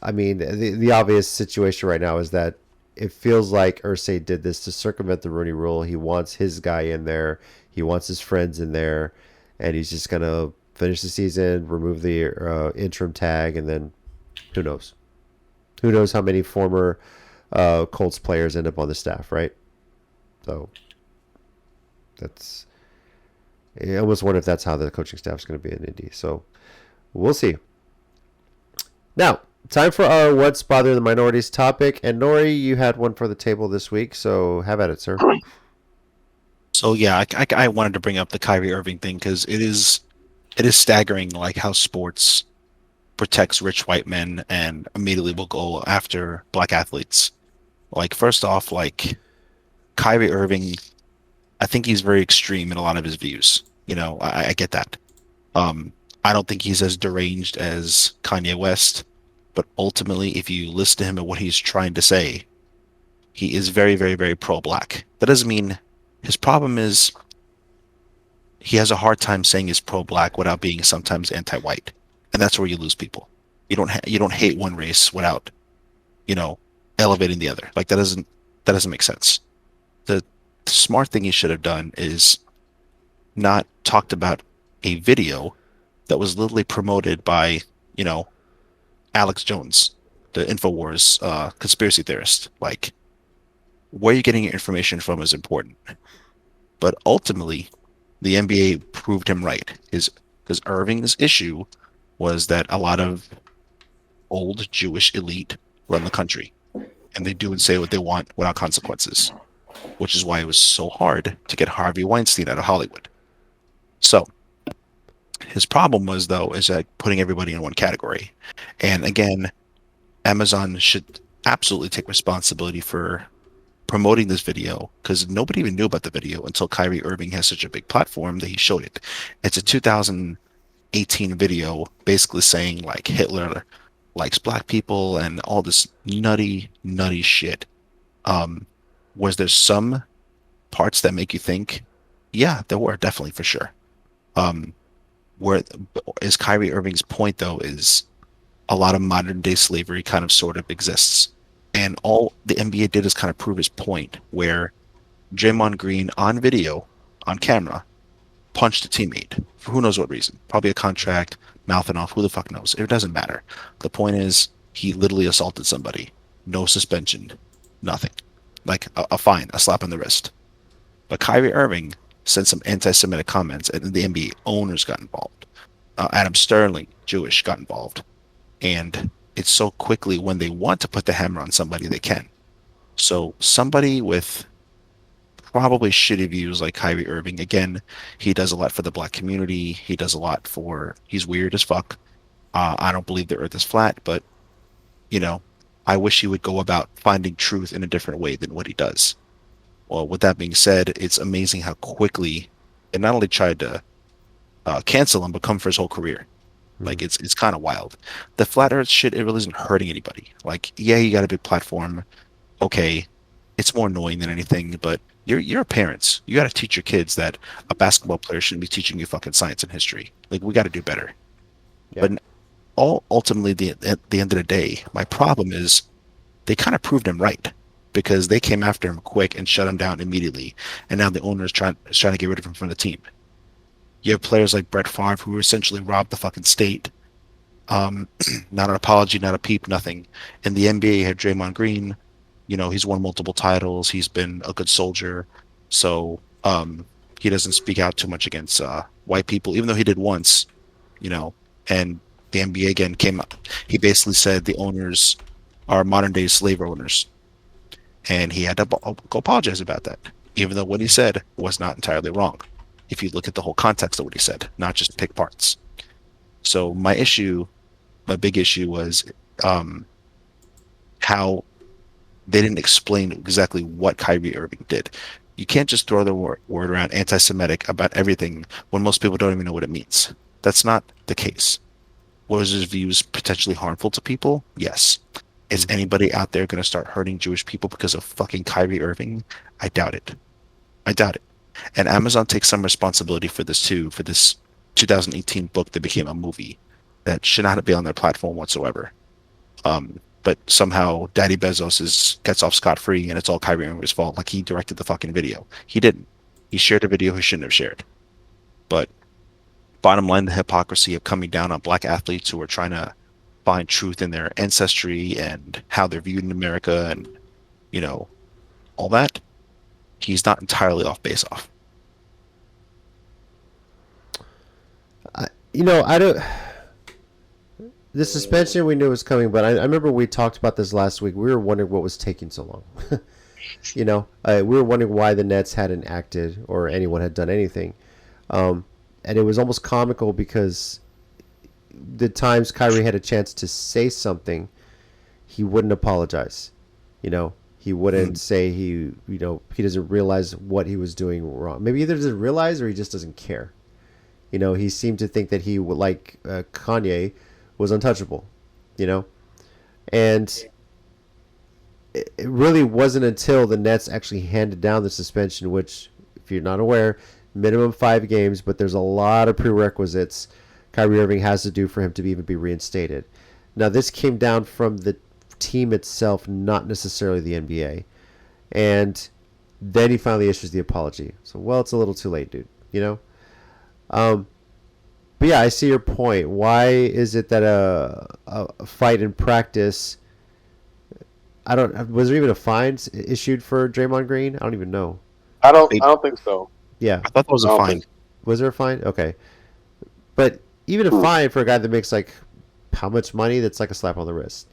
Speaker 1: I mean, the obvious situation right now is that it feels like Irsay did this to circumvent the Rooney Rule. He wants his guy in there. He wants his friends in there. And he's just going to finish the season, remove the interim tag, and then who knows? Who knows how many former Colts players end up on the staff, right? So I almost wonder if that's how the coaching staff is going to be in Indy. So we'll see. Now, time for our What's Bothering the Minorities topic. And Nori, you had one for the table this week, so have at it, sir.
Speaker 2: So yeah, I wanted to bring up the Kyrie Irving thing because it is staggering like how sports protects rich white men and immediately will go after black athletes. Like first off, like Kyrie Irving, I think he's very extreme in a lot of his views. I get that. I don't think he's as deranged as Kanye West, but ultimately, if you listen to him and what he's trying to say, he is very, very, very pro-black. That doesn't mean his problem is he has a hard time saying he's pro-black without being sometimes anti-white, and that's where you lose people. You don't hate one race without, elevating the other. Like that doesn't make sense. The smart thing he should have done is not talked about a video that was literally promoted by, Alex Jones, the InfoWars conspiracy theorist. Like, where you're getting your information from is important. But ultimately, the NBA proved him right. Because Irving's issue was that a lot of old Jewish elite run the country. And they do and say what they want without consequences. Which is why it was so hard to get Harvey Weinstein out of Hollywood. So, his problem was, though, is that putting everybody in one category. And again, Amazon should absolutely take responsibility for promoting this video because nobody even knew about the video until Kyrie Irving has such a big platform that he showed it. It's a 2018 video basically saying like Hitler likes black people and all this nutty shit. Was there some parts that make you think? Yeah, there were definitely for sure. Where is Kyrie Irving's point though is a lot of modern day slavery kind of sort of exists. And all the NBA did is kind of prove his point where Draymond Green on video, on camera, punched a teammate for who knows what reason. Probably a contract, mouthing off, who the fuck knows. It doesn't matter. The point is he literally assaulted somebody. No suspension, nothing. Like a fine, a slap on the wrist. But Kyrie Irving said some anti-Semitic comments and the NBA owners got involved. Adam Sterling, Jewish, got involved. And it's so quickly when they want to put the hammer on somebody, they can. So somebody with probably shitty views like Kyrie Irving, again, he does a lot for the black community. He does a lot he's weird as fuck. I don't believe the earth is flat, but, I wish he would go about finding truth in a different way than what he does. Well, with that being said, it's amazing how quickly it not only tried to cancel him, but come for his whole career. Like it's kind of wild. The flat Earth shit, it really isn't hurting anybody. Like, yeah, you got a big platform. Okay, it's more annoying than anything. But you're parents. You got to teach your kids that a basketball player shouldn't be teaching you fucking science and history. Like, we got to do better. Yeah. But ultimately, at the end of the day, my problem is they kind of proved him right because they came after him quick and shut him down immediately. And now the owner is trying to get rid of him from the team. You have players like Brett Favre who essentially robbed the fucking state Not an apology, not a peep, nothing. In the NBA, you had Draymond Green. He's won multiple titles. He's been a good soldier. So he doesn't speak out too much against white people, even though he did once, and the NBA again came up. He basically said the owners are modern day slave owners. And he had to go apologize about that, even though what he said was not entirely wrong. If you look at the whole context of what he said, not just pick parts. So my big issue was how they didn't explain exactly what Kyrie Irving did. You can't just throw the word around anti-Semitic about everything when most people don't even know what it means. That's not the case. Was his views potentially harmful to people? Yes. Is anybody out there going to start hurting Jewish people because of fucking Kyrie Irving? I doubt it. And Amazon takes some responsibility for this too, for this 2018 book that became a movie that should not be on their platform whatsoever. But somehow Daddy Bezos gets off scot-free and it's all Kyrie Irving's fault. Like he directed the fucking video. He didn't. He shared a video he shouldn't have shared. But bottom line, the hypocrisy of coming down on black athletes who are trying to find truth in their ancestry and how they're viewed in America and, all that. He's not entirely off base off.
Speaker 1: I don't. The suspension we knew was coming, but I remember we talked about this last week. We were wondering what was taking so long. We were wondering why the Nets hadn't acted or anyone had done anything. And it was almost comical because the times Kyrie had a chance to say something, he wouldn't apologize. He wouldn't say he doesn't realize what he was doing wrong. Maybe either doesn't realize or he just doesn't care. He seemed to think that he, like Kanye, was untouchable, and it really wasn't until the Nets actually handed down the suspension, which, if you're not aware, minimum 5 games, but there's a lot of prerequisites Kyrie Irving has to do for him to even be reinstated. Now, this came down from the team itself, not necessarily the NBA, and then he finally issues the apology. So, well, it's a little too late, dude, But yeah, I see your point. Why is it that a fight in practice? Was there even a fine issued for Draymond Green? I don't even know.
Speaker 4: I don't think so.
Speaker 1: Yeah,
Speaker 2: I thought that was a fine.
Speaker 1: Was there a fine? Okay, but even a fine for a guy that makes like how much money? That's like a slap on the wrist.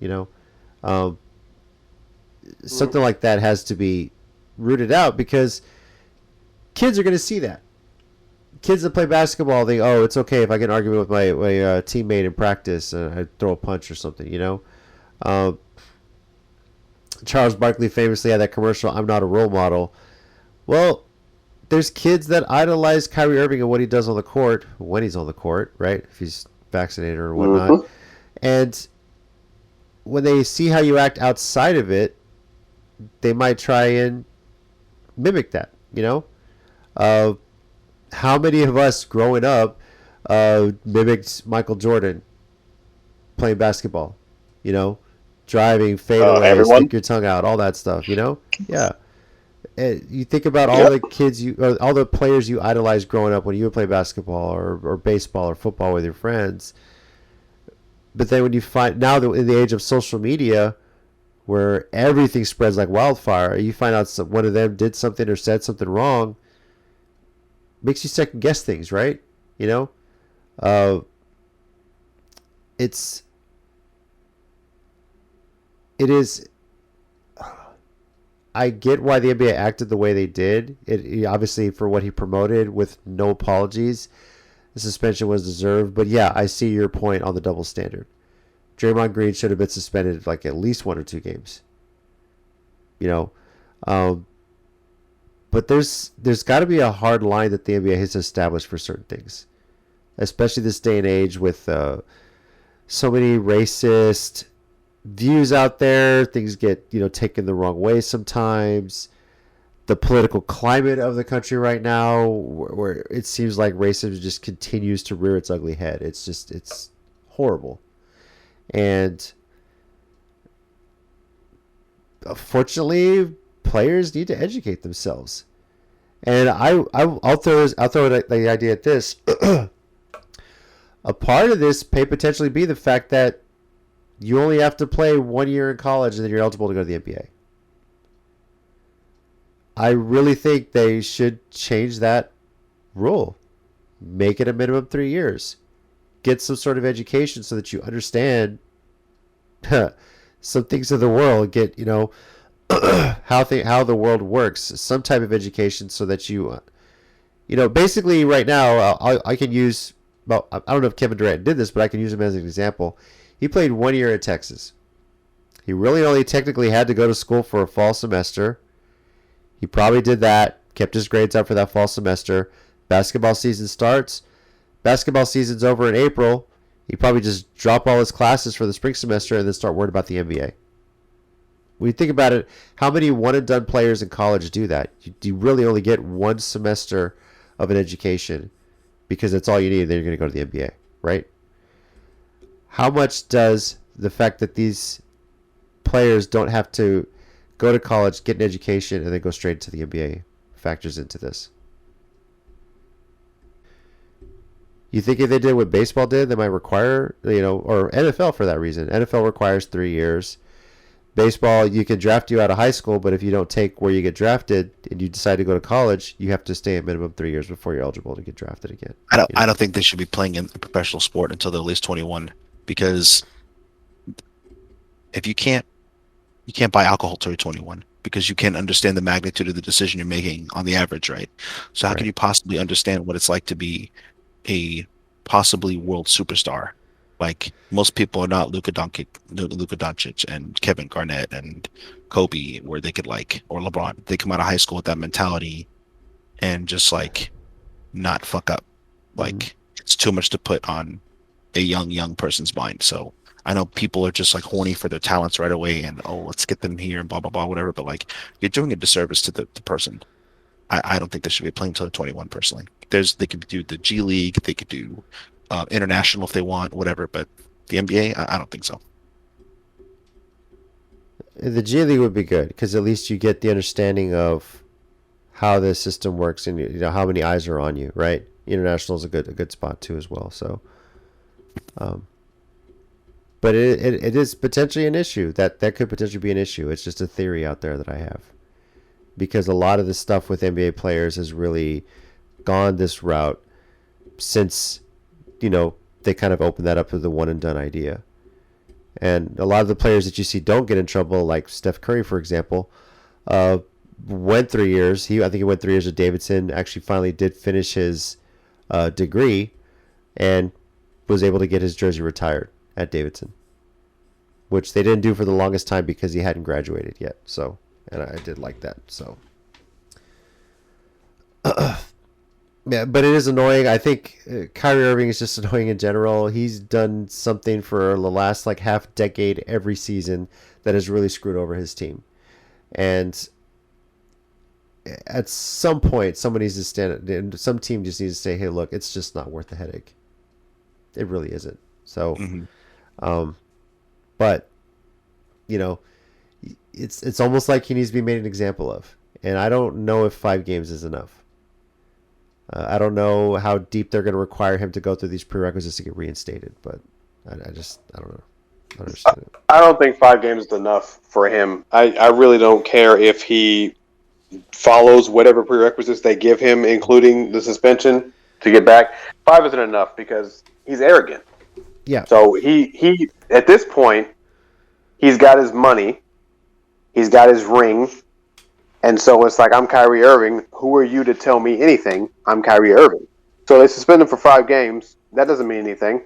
Speaker 1: Something like that has to be rooted out because kids are going to see that. Kids that play basketball think, oh, it's okay if I get an argument with my teammate in practice and I throw a punch or something, Charles Barkley famously had that commercial, I'm not a role model. Well, there's kids that idolize Kyrie Irving and what he does on the court, when he's on the court, right? If he's vaccinated or whatnot. Mm-hmm. And when they see how you act outside of it, they might try and mimic that, How many of us growing up mimicked Michael Jordan playing basketball? Driving, fadeaway, stick your tongue out, all that stuff. Yeah. And you think about all the kids all the players you idolized growing up when you would play basketball or baseball or football with your friends. But then when you find now that in the age of social media, where everything spreads like wildfire, you find out one of them did something or said something wrong. Makes you second guess things, right? It is. I get why the NBA acted the way they did. It obviously for what he promoted with no apologies, the suspension was deserved. But yeah, I see your point on the double standard. Draymond Green should have been suspended like at least 1 or 2 games. But there's got to be a hard line that the NBA has established for certain things, especially this day and age with so many racist views out there. Things get taken the wrong way sometimes. The political climate of the country right now, where it seems like racism just continues to rear its ugly head. It's horrible, and unfortunately, players need to educate themselves. And I'll throw the idea at this. A part of this may potentially be the fact that you only have to play 1 year in college and then you're eligible to go to the NBA. I really think they should change that rule. Make it a minimum 3 years. Get some sort of education so that you understand some things of the world. Get, how the world works. Some type of education so that basically right now, I can use, well, I don't know if Kevin Durant did this, but I can use him as an example. He played 1 year at Texas. He really only technically had to go to school for a fall semester. He probably did that, kept his grades up for that fall semester. Basketball season starts. Basketball season's over in April. He'd probably just drop all his classes for the spring semester and then start worrying about the NBA. When you think about it, how many one-and-done players in college do that? You really only get 1 semester of an education because that's all you need, and then you're going to go to the NBA, right? How much does the fact that these players don't have to go to college, get an education, and then go straight to the NBA factors into this? You think if they did what baseball did, they might require, or NFL for that reason. NFL requires 3 years. Baseball, you can draft you out of high school, but if you don't take where you get drafted and you decide to go to college, you have to stay at minimum 3 years before you're eligible to get drafted again.
Speaker 2: I don't think they should be playing in a professional sport until they're at least 21, because if you can't buy alcohol till you're 21 because you can't understand the magnitude of the decision you're making on the average, right? So how can you possibly understand what it's like to be a possibly world superstar? Like, most people are not Luka Doncic and Kevin Garnett and Kobe, where they could or LeBron. They come out of high school with that mentality and just not fuck up. It's too much to put on a young person's mind. So I know people are just horny for their talents right away and, oh, let's get them here and blah, blah, blah, whatever. But you're doing a disservice to the person. I don't think they should be playing until they're 21 personally. They could do the G League. They could do international if they want, whatever. But the NBA, I don't think so.
Speaker 1: The G League would be good because at least you get the understanding of how the system works and how many eyes are on you, right? International is a good spot too as well. So, but it is potentially an issue that could potentially be an issue. It's just a theory out there that I have, because a lot of the stuff with NBA players has really gone this route since they kind of opened that up to the one and done idea. And a lot of the players that you see don't get in trouble, like Steph Curry, for example, went 3 years. I think he went 3 years with Davidson, actually finally did finish his degree and was able to get his jersey retired at Davidson, which they didn't do for the longest time because he hadn't graduated yet. So, and I did like that. So, yeah, but it is annoying. I think Kyrie Irving is just annoying in general. He's done something for the last half decade every season that has really screwed over his team. And at some point, somebody needs to stand. Some team just needs to say, "Hey, look, it's just not worth the headache." It really isn't. So, but it's almost like he needs to be made an example of. And I don't know if 5 games is enough. I don't know how deep they're going to require him to go through these prerequisites to get reinstated, but I don't know. I don't understand it.
Speaker 4: I don't think 5 games is enough for him. I really don't care if he follows whatever prerequisites they give him, including the suspension, to get back. 5 isn't enough because he's arrogant.
Speaker 1: Yeah.
Speaker 4: So he at this point, he's got his money, he's got his ring. And so it's I'm Kyrie Irving. Who are you to tell me anything? I'm Kyrie Irving. So they suspend him for 5 games. That doesn't mean anything.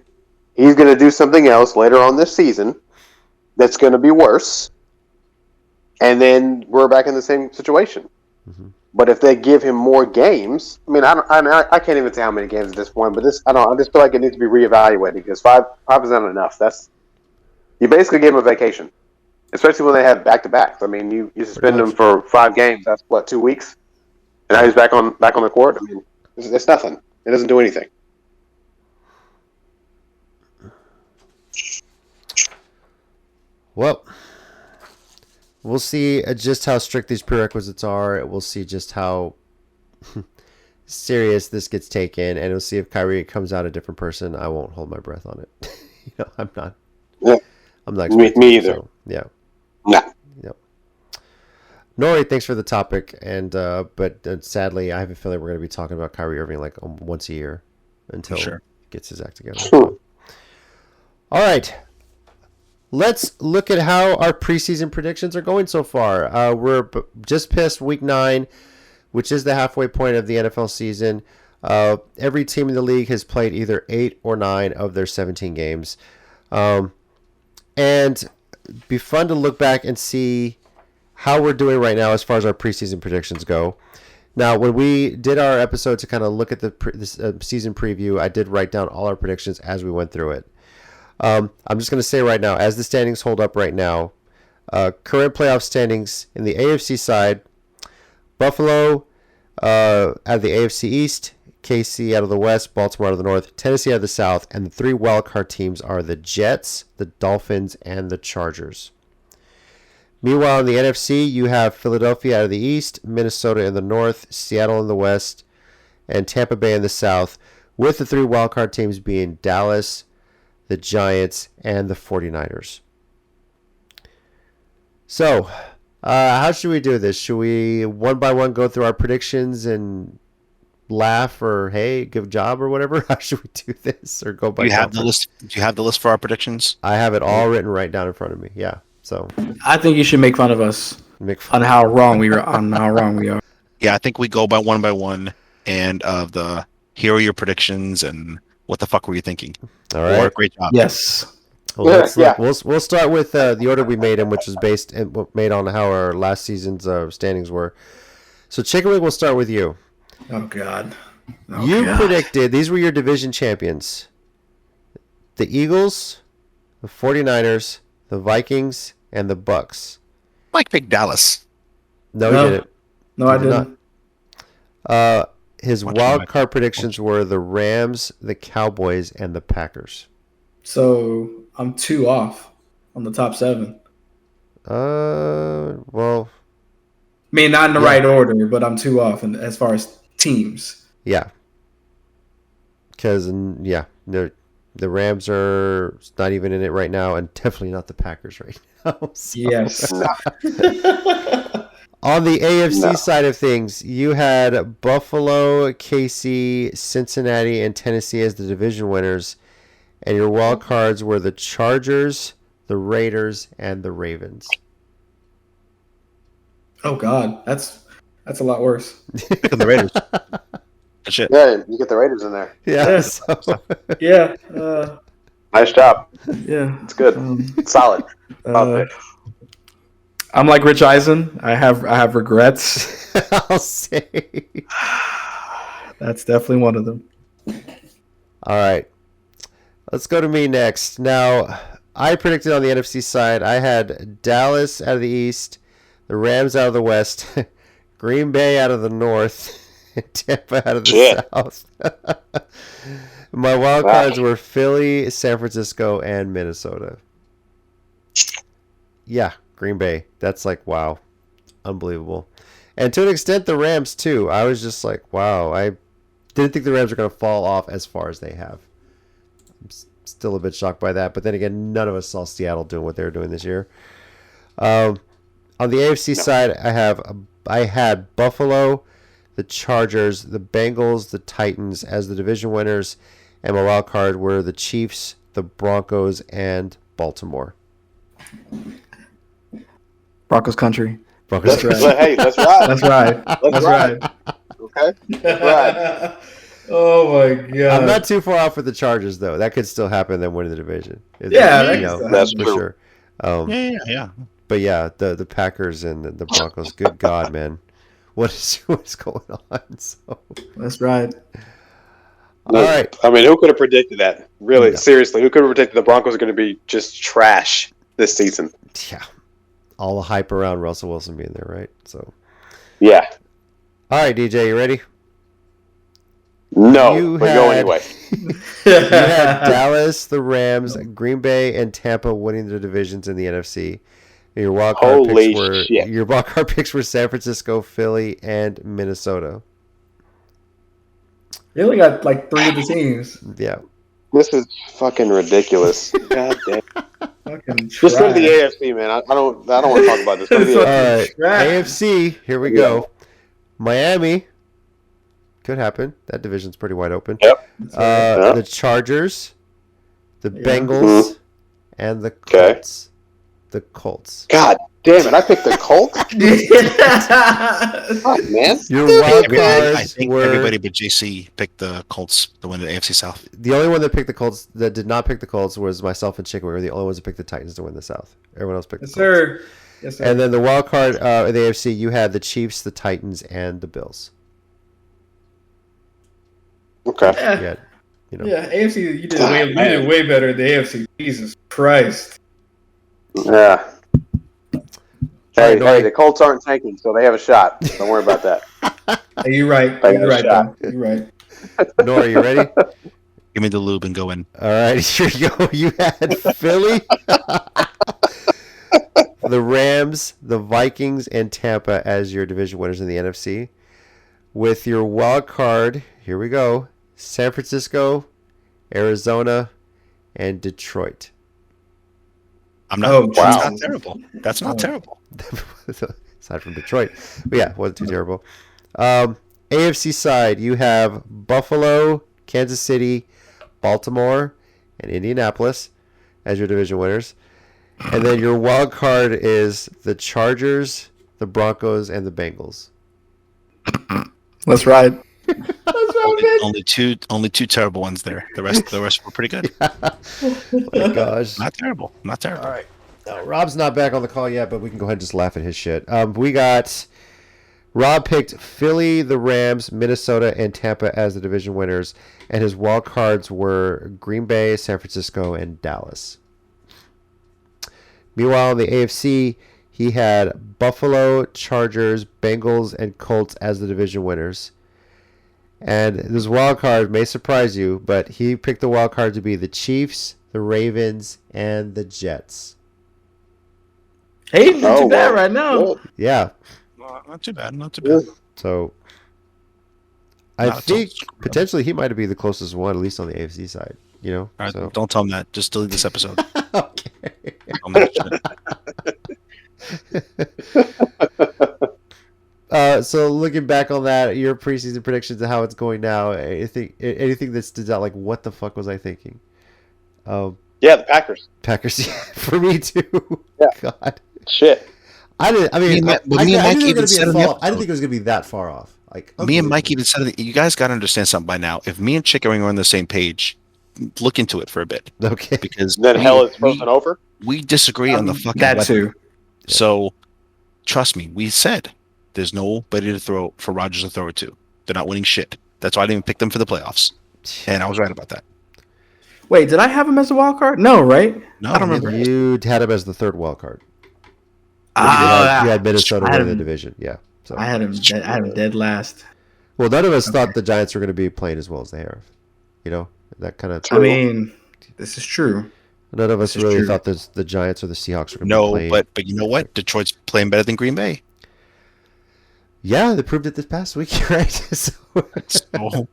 Speaker 4: He's going to do something else later on this season that's going to be worse. And then we're back in the same situation. Mm-hmm. But if they give him more games, I can't even say how many games at this point. But I just feel like it needs to be reevaluated because 5 is not enough. You basically gave him a vacation. Especially when they have back-to-backs. You suspend him for 5 games. That's 2 weeks, and now he's back on the court. It's nothing. It doesn't do anything.
Speaker 1: Well, we'll see just how strict these prerequisites are. We'll see just how serious this gets taken, and we'll see if Kyrie comes out a different person. I won't hold my breath on it. I'm not.
Speaker 4: Yeah.
Speaker 1: I'm not.
Speaker 4: Me either.
Speaker 1: So, yeah.
Speaker 4: Nah.
Speaker 1: Yep. Nori, thanks for the topic, and but sadly, I have a feeling we're going to be talking about Kyrie Irving like once a year until he gets his act together. So. All right. Let's look at how our preseason predictions are going so far. We're just past week 9, which is the halfway point of the NFL season. Every team in the league has played either 8 or 9 of their 17 games. And it'd be fun to look back and see how we're doing right now as far as our preseason predictions go. Now, when we did our episode to kind of look at this season preview, I did write down all our predictions as we went through it. I'm just going to say right now, as the standings hold up right now, current playoff standings in the AFC side, Buffalo out of the AFC East, KC out of the West, Baltimore out of the North, Tennessee out of the South, and the 3 wildcard teams are the Jets, the Dolphins, and the Chargers. Meanwhile, in the NFC, you have Philadelphia out of the East, Minnesota in the North, Seattle in the West, and Tampa Bay in the South, with the 3 wildcard teams being Dallas, the Giants, and the 49ers. So, how should we do this? Should we one by one go through our predictions and laugh or hey, good job or whatever? How should we do this or go by?
Speaker 2: Do you have the list? Do you have the list for our predictions?
Speaker 1: I have it all written right down in front of me. Yeah. So
Speaker 3: I think you should make fun of us on how wrong we are.
Speaker 2: Yeah, I think we go by one, and here are your predictions and what the fuck were you thinking?
Speaker 1: All right.
Speaker 2: Great job.
Speaker 3: Yes.
Speaker 1: Well, we'll start with the order we made them, which is made on how our last season's standings were. So, Chicken Wing, we'll start with you.
Speaker 5: Oh God.
Speaker 1: Predicted these were your division champions: the Eagles, the 49ers, the Vikings, and the Bucks.
Speaker 2: Mike picked Dallas.
Speaker 1: No, he didn't.
Speaker 5: No, I didn't.
Speaker 1: His wild card predictions were the Rams, the Cowboys, and the Packers.
Speaker 5: So I'm 2 off on the top 7.
Speaker 1: Well,
Speaker 5: I mean, not in the right order, but I'm 2 off as far as teams.
Speaker 1: Yeah. Because the Rams are not even in it right now, and definitely not the Packers right now. So.
Speaker 5: Yes.
Speaker 1: On the AFC side of things, you had Buffalo, KC, Cincinnati, and Tennessee as the division winners, and your wild cards were the Chargers, the Raiders, and the Ravens.
Speaker 5: Oh God, that's a lot worse.
Speaker 2: Picking the Raiders. That's it.
Speaker 4: Yeah, you get the Raiders in there.
Speaker 1: Yeah.
Speaker 5: Yeah.
Speaker 4: Nice job.
Speaker 5: Yeah.
Speaker 4: It's good. It's solid.
Speaker 5: I'm like Rich Eisen. I have regrets.
Speaker 1: I'll say.
Speaker 5: That's definitely one of them.
Speaker 1: All right. Let's go to me next. Now, I predicted on the NFC side, I had Dallas out of the East, the Rams out of the West, Green Bay out of the North, and Tampa out of the South. My wild cards were Philly, San Francisco, and Minnesota. Yeah, Green Bay. That's like, wow. Unbelievable. And to an extent, the Rams, too. I was just like, wow. I didn't think the Rams were going to fall off as far as they have. I'm still a bit shocked by that. But then again, none of us saw Seattle doing what they were doing this year. On the AFC side, I had Buffalo, the Chargers, the Bengals, the Titans as the division winners. And my wild card were the Chiefs, the Broncos, and Baltimore.
Speaker 3: Broncos country.
Speaker 1: Broncos
Speaker 5: That's right.
Speaker 4: Hey, let's ride.
Speaker 5: That's right. That's right.
Speaker 4: Okay. Let's ride.
Speaker 5: Oh my God.
Speaker 1: I'm not too far off with the Chargers, though. That could still happen. Them winning the division.
Speaker 4: That's
Speaker 1: for
Speaker 4: true.
Speaker 1: sure.
Speaker 2: Yeah.
Speaker 1: But yeah, the Packers and the Broncos. Good God, man, what's going on? So
Speaker 5: That's right.
Speaker 1: all right.
Speaker 4: I mean, who could have predicted that? Really, seriously, who could have predicted the Broncos are going to be just trash this season?
Speaker 1: Yeah, all the hype around Russell Wilson being there, right? So
Speaker 4: yeah.
Speaker 1: All right, DJ, you ready?
Speaker 4: No, but go anyway.
Speaker 1: You had Dallas, the Rams, Green Bay, and Tampa winning the divisions in the NFC. Your wild card picks were San Francisco, Philly, and Minnesota.
Speaker 5: They only got like 3 of the teams.
Speaker 1: Yeah.
Speaker 4: This is fucking ridiculous. God damn.
Speaker 5: Fucking
Speaker 4: Just go to the
Speaker 5: trash.
Speaker 4: AFC, man. I don't want to talk about this. Go to the
Speaker 5: All
Speaker 1: All
Speaker 4: AFC.
Speaker 1: right.
Speaker 5: Trash.
Speaker 1: AFC. Here we go. Miami. Could happen. That division's pretty wide open.
Speaker 4: Yep.
Speaker 1: The Chargers, the
Speaker 5: Yeah.
Speaker 1: Bengals, and the
Speaker 4: Okay.
Speaker 1: Colts. The Colts.
Speaker 4: God damn it. I picked the Colts?
Speaker 5: Yeah.
Speaker 4: God, man.
Speaker 1: Your wild
Speaker 2: I
Speaker 1: cards
Speaker 2: think
Speaker 1: were
Speaker 2: everybody but JC picked the Colts to win the AFC South.
Speaker 1: the only one that picked the Colts that did not pick the Colts was myself and Chicken. We were the only ones that picked the Titans to win the South. Everyone else picked
Speaker 5: Yes,
Speaker 1: the Colts.
Speaker 5: sir. Yes, sir.
Speaker 1: And then the wild card in the AFC, you had the Chiefs, the Titans, and the Bills.
Speaker 4: Okay.
Speaker 5: yeah.
Speaker 1: You had, you know,
Speaker 5: Yeah, AFC, you did
Speaker 4: God,
Speaker 5: way, you
Speaker 4: man.
Speaker 5: did way better than the AFC. Jesus Christ.
Speaker 4: Yeah.
Speaker 1: Alright,
Speaker 4: Hey, the Colts aren't tanking, so they have a shot. Don't worry about that.
Speaker 5: Hey, you're right.
Speaker 4: I
Speaker 5: You're
Speaker 4: got a
Speaker 5: right,
Speaker 4: shot.
Speaker 5: though. You're right.
Speaker 1: Nora, you ready?
Speaker 2: Give me the lube and go in.
Speaker 1: All right, here you go. You had Philly, the Rams, the Vikings, and Tampa as your division winners in the NFC. With your wild card, here we go: San Francisco, Arizona, and Detroit.
Speaker 2: I'm not.
Speaker 5: Oh,
Speaker 2: That's
Speaker 4: wow.
Speaker 2: not terrible. That's not
Speaker 5: Oh.
Speaker 2: terrible.
Speaker 1: Aside from Detroit, but yeah, wasn't too terrible. AFC side, you have Buffalo, Kansas City, Baltimore, and Indianapolis as your division winners. And then your wild card is the Chargers, the Broncos, and the Bengals.
Speaker 5: Let's ride. Let's ride, man.
Speaker 2: Only two terrible ones there. The rest were pretty good.
Speaker 1: Oh my gosh.
Speaker 2: Not terrible. Not terrible.
Speaker 1: All right. Rob's not back on the call yet, but we can go ahead and just laugh at his shit. We got Rob picked Philly, the Rams, Minnesota, and Tampa as the division winners, and his wild cards were Green Bay, San Francisco, and Dallas. Meanwhile, in the AFC, he had Buffalo, Chargers, Bengals, and Colts as the division winners. And this wild card may surprise you, but he picked the wild card to be the Chiefs, the Ravens, and the Jets.
Speaker 5: Hey, not too bad
Speaker 4: well.
Speaker 5: right now.
Speaker 4: Good.
Speaker 1: Yeah,
Speaker 2: Not too bad. Not too bad.
Speaker 1: so I
Speaker 2: Not
Speaker 1: think
Speaker 2: so-
Speaker 1: potentially he might be the closest one, at least on the AFC side. You know,
Speaker 2: All right,
Speaker 1: so
Speaker 2: don't tell him that. Just delete this episode.
Speaker 1: okay.
Speaker 2: I'll mention it.
Speaker 1: So looking back on that, your preseason predictions and how it's going now, anything that stands out, like what the fuck was I thinking?
Speaker 4: Yeah, the Packers.
Speaker 1: Packers for me too.
Speaker 4: Yeah.
Speaker 1: God,
Speaker 4: Shit.
Speaker 1: I didn't. I
Speaker 2: Me
Speaker 1: mean,
Speaker 2: and Ma-
Speaker 1: I
Speaker 2: but me and Mike
Speaker 1: knew it
Speaker 2: even
Speaker 1: was
Speaker 2: said
Speaker 1: gonna
Speaker 2: in
Speaker 1: be a
Speaker 2: the
Speaker 1: fall off. I didn't
Speaker 2: episode.
Speaker 1: think it was gonna be that far off. Like
Speaker 2: Me and Mike
Speaker 1: unbelievable.
Speaker 2: even said that you guys got to understand something by now. If me and Chick are on the same page, look into it for a bit
Speaker 1: Okay.
Speaker 2: because
Speaker 4: Then hell is frozen over.
Speaker 2: we disagree on the fucking
Speaker 5: That
Speaker 2: weapon.
Speaker 5: too.
Speaker 2: So trust me, we said there's nobody to throw for Rodgers to throw it to. They're not winning shit. That's why I didn't even pick them for the playoffs, and I was right about that.
Speaker 5: Wait, did I have him as a wild card? No, right?
Speaker 2: No,
Speaker 5: I don't remember.
Speaker 1: You had him as the third wild card.
Speaker 5: Ah,
Speaker 1: You had Minnesota
Speaker 5: I had
Speaker 1: winning the
Speaker 5: him-
Speaker 1: division. Yeah. So
Speaker 5: I had him. I had him dead last.
Speaker 1: well, none of us
Speaker 5: Okay.
Speaker 1: thought the Giants were going to be playing as well as they have. You know, that kind of.
Speaker 5: I mean, this is true.
Speaker 1: None of us
Speaker 5: this is
Speaker 1: really
Speaker 5: true.
Speaker 1: thought the Giants or the Seahawks were going to be
Speaker 2: no,
Speaker 1: playing.
Speaker 2: but you know what? Detroit's playing better than Green Bay.
Speaker 1: Yeah, they proved it this past week, right? So,
Speaker 2: So,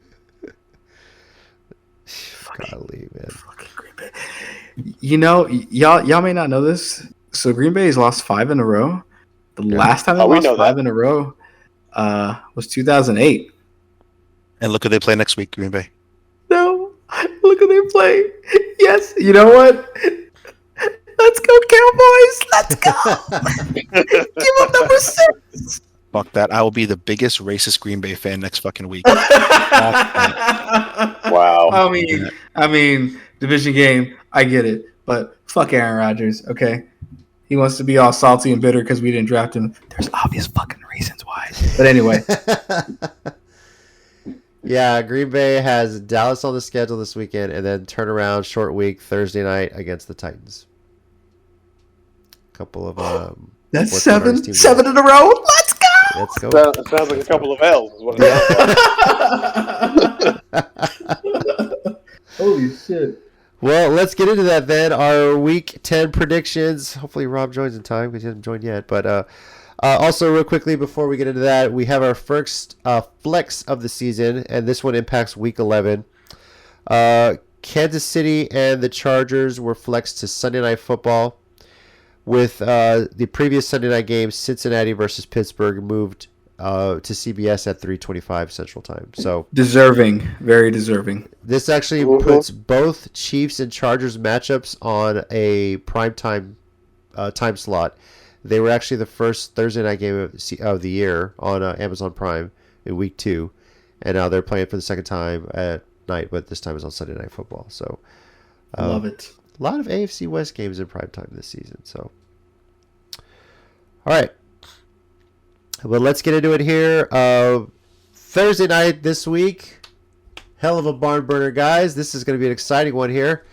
Speaker 1: golly, man.
Speaker 5: Fucking Green Bay. You know, y'all may not know this. So Green Bay has lost 5 in a row. The
Speaker 1: Yeah.
Speaker 5: last time they
Speaker 4: Oh, we
Speaker 5: lost
Speaker 4: know
Speaker 5: 5
Speaker 4: that.
Speaker 5: in a row was 2008.
Speaker 2: and look who they play next week, Green Bay.
Speaker 5: No, look who they play. Yes, you know what? Let's go, Cowboys. Let's go. Give them number 6.
Speaker 2: Fuck that. I will be the biggest racist Green Bay fan next fucking week.
Speaker 4: Wow.
Speaker 5: I mean, division game. I get it, but fuck Aaron Rodgers. Okay, he wants to be all salty and bitter because we didn't draft him. There's obvious fucking reasons why. But anyway,
Speaker 1: Yeah, Green Bay has Dallas on the schedule this weekend, and then turnaround short week Thursday night against the Titans. Couple of
Speaker 5: that's
Speaker 1: What's on our team?
Speaker 5: 7 in a row. Let's go.
Speaker 1: let's go.
Speaker 4: It sounds like a couple of L's. Is what it sounds like.
Speaker 5: Holy shit.
Speaker 1: Well, let's get into that then. Our Week 10 predictions. Hopefully Rob joins in time because he hasn't joined yet. But Also, real quickly before we get into that, we have our first flex of the season, and this one impacts Week 11. Kansas City and the Chargers were flexed to Sunday Night Football, with the previous Sunday night game, Cincinnati versus Pittsburgh, moved to CBS at 3:25 Central Time. So
Speaker 5: Deserving, very deserving.
Speaker 1: this actually puts both Chiefs and Chargers matchups on a primetime time slot. They were actually the first Thursday night game of the year on Amazon Prime in Week 2, and now they're playing for the second time at night, but this time is on Sunday Night Football. So
Speaker 5: I love it.
Speaker 1: a lot of AFC West games in primetime this season. So, all right. Well, let's get into it here. Thursday night this week. Hell of a barn burner, guys. This is going to be an exciting one here.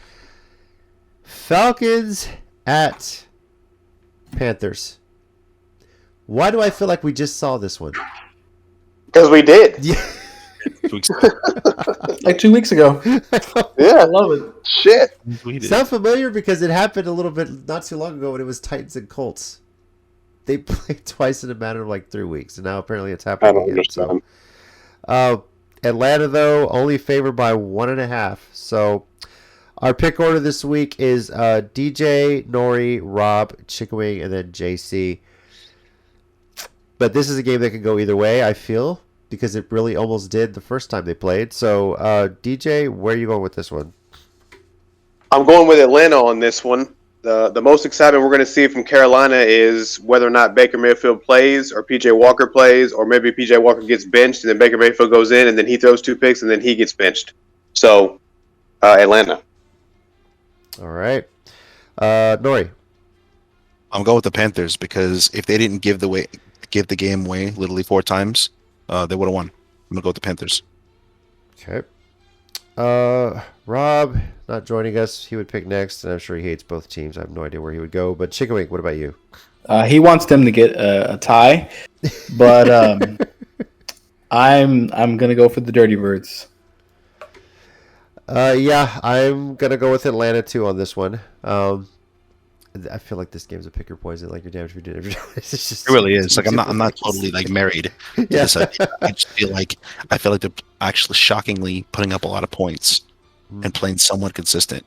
Speaker 1: Falcons at Panthers. Why do I feel like we just saw this one?
Speaker 4: Because we did.
Speaker 1: Yeah.
Speaker 5: Like 2 weeks ago. I
Speaker 4: Yeah.
Speaker 5: love it.
Speaker 4: Shit.
Speaker 1: Sound familiar because it happened a little bit not too long ago when it was Titans and Colts. They played twice in a matter of like 3 weeks, and now apparently it's
Speaker 4: I
Speaker 1: happening
Speaker 4: don't
Speaker 1: again.
Speaker 4: understand.
Speaker 1: So, Atlanta though only favored by 1.5. So our pick order this week is DJ, Nori, Rob, Chicken Wing, and then JC. But this is a game that can go either way, I feel, because it really almost did the first time they played. So DJ, where are you going with this one?
Speaker 4: I'm going with Atlanta on this one. The most excitement we're going to see from Carolina is whether or not Baker Mayfield plays or PJ Walker plays, or maybe PJ Walker gets benched and then Baker Mayfield goes in and then he throws 2 picks and then he gets benched. So, Atlanta.
Speaker 1: All right. Nori.
Speaker 2: I'm going with the Panthers because if they didn't give the game away literally 4 times, they would have won. I'm gonna go with the Panthers.
Speaker 1: Okay. Rob not joining us. He would pick next, and I'm sure he hates both teams. I have no idea where he would go. But Chicken Wing, what about you?
Speaker 5: He wants them to get a tie, but I'm gonna go for the Dirty Birds.
Speaker 1: Yeah, I'm gonna go with Atlanta too on this one. I feel like this game's a pick your poison. Like you're damned if you did it. It's just
Speaker 2: It really is. Like I'm not totally like married to this idea. I just feel like they're actually shockingly putting up a lot of points and playing somewhat consistent.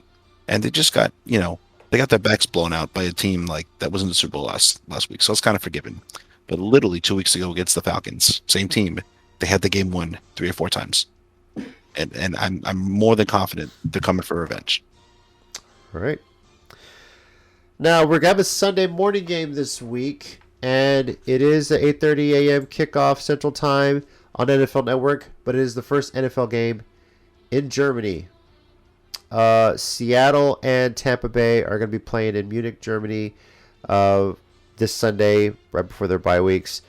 Speaker 2: And they just got they got their backs blown out by a team like that was in the Super Bowl last week. So it's kind of forgiven. But literally 2 weeks ago against the Falcons, same team, they had the game won 3 or 4 times. And I'm more than confident they're coming for revenge.
Speaker 1: All right. Now, we're going to have a Sunday morning game this week, and it is an 8:30 a.m. kickoff Central Time on NFL Network, but it is the first NFL game in Germany. Seattle and Tampa Bay are going to be playing in Munich, Germany this Sunday, right before their bye weeks.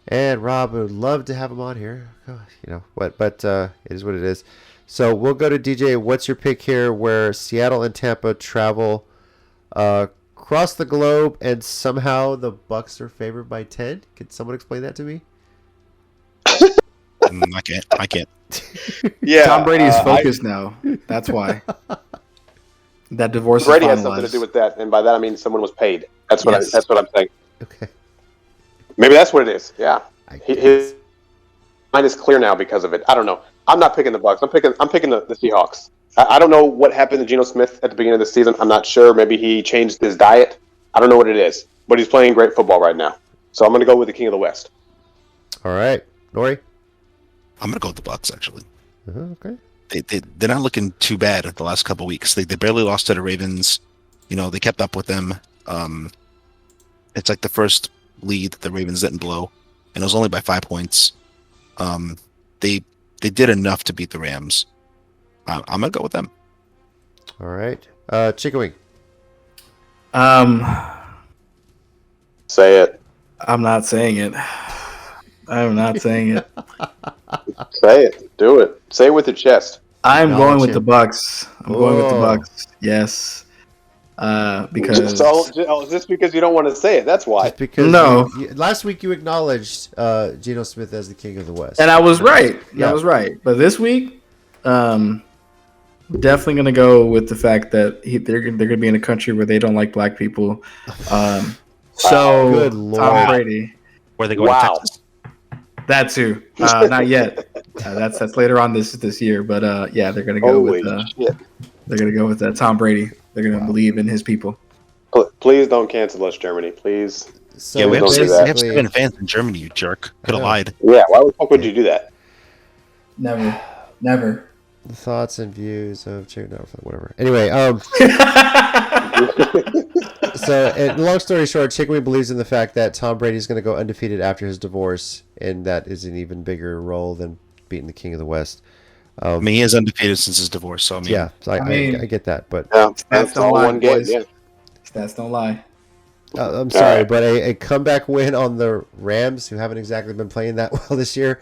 Speaker 1: And Rob, I would love to have him on here. But it is what it is. So we'll go to DJ. What's your pick here where Seattle and Tampa travel across the globe, and somehow the Bucks are favored by 10? Could someone explain that to me?
Speaker 2: I can't.
Speaker 4: Yeah.
Speaker 5: Tom Brady is focused now. That's why. That divorce
Speaker 4: Brady
Speaker 5: is
Speaker 4: has something to do with that, and by that I mean someone was paid. That's what
Speaker 5: Yes.
Speaker 4: that's what I'm saying.
Speaker 1: Okay.
Speaker 4: Maybe that's what it is. Yeah.
Speaker 1: I
Speaker 4: His
Speaker 1: guess.
Speaker 4: mind is clear now because of it. I don't know. I'm not picking the Bucks. I'm picking the Seahawks. I don't know what happened to Geno Smith at the beginning of the season. I'm not sure. Maybe he changed his diet. I don't know what it is, but he's playing great football right now. So I'm going to go with the King of the West.
Speaker 1: All right. Nori?
Speaker 2: I'm gonna go with the Bucks actually.
Speaker 1: Okay.
Speaker 2: They're not looking too bad the last couple of weeks. They barely lost to the Ravens. They kept up with them. It's like the first lead that the Ravens didn't blow, and it was only by 5 points. They did enough to beat the Rams. I'm gonna go with them.
Speaker 1: All right. Chicken Wing.
Speaker 4: Say it.
Speaker 5: I'm not saying it. I'm not saying it.
Speaker 4: Say it. Do it. Say it with your chest.
Speaker 5: I'm going
Speaker 1: Acknowledge
Speaker 5: with
Speaker 1: him.
Speaker 5: the Bucks. I'm going with the
Speaker 1: Whoa.
Speaker 5: Bucks. Yes. Because
Speaker 4: Just because you don't want to say it. That's why.
Speaker 1: Just because
Speaker 5: No.
Speaker 1: last week you acknowledged Geno Smith as the King of the West.
Speaker 5: and I was right.
Speaker 1: Yeah.
Speaker 5: I was right. But this week, definitely going to go with the fact that they're going to be in a country where they don't like black people. So
Speaker 1: Good Lord.
Speaker 5: Tom Brady.
Speaker 2: Where they going
Speaker 4: Wow.
Speaker 2: to Texas?
Speaker 5: That too. Not yet. That's later on this year. But yeah, they're gonna go
Speaker 4: Holy
Speaker 5: with
Speaker 4: shit.
Speaker 5: they're gonna go with Tom Brady. They're gonna believe in his people.
Speaker 4: Please don't cancel us, Germany. Please.
Speaker 1: So
Speaker 2: Yeah, we have,
Speaker 4: don't do
Speaker 2: we
Speaker 4: that.
Speaker 2: have 7 fans in Germany, you jerk. Could have
Speaker 1: know.
Speaker 2: lied.
Speaker 4: Yeah, why the fuck would you do that?
Speaker 5: Never.
Speaker 1: the thoughts and views of no, whatever. Anyway, so and long story short, Chickaway believes in the fact that Tom Brady is going to go undefeated after his divorce, and that is an even bigger role than beating the King of the West.
Speaker 2: I mean, he is undefeated since his divorce, so I mean,
Speaker 1: Yeah, so I get that, but
Speaker 4: Yeah, that's
Speaker 5: don't
Speaker 4: all
Speaker 5: lie,
Speaker 4: one game.
Speaker 5: boys.
Speaker 4: Yeah.
Speaker 5: Stats don't lie.
Speaker 1: I'm sorry,
Speaker 4: right.
Speaker 1: but a comeback win on the Rams, who haven't exactly been playing that well this year,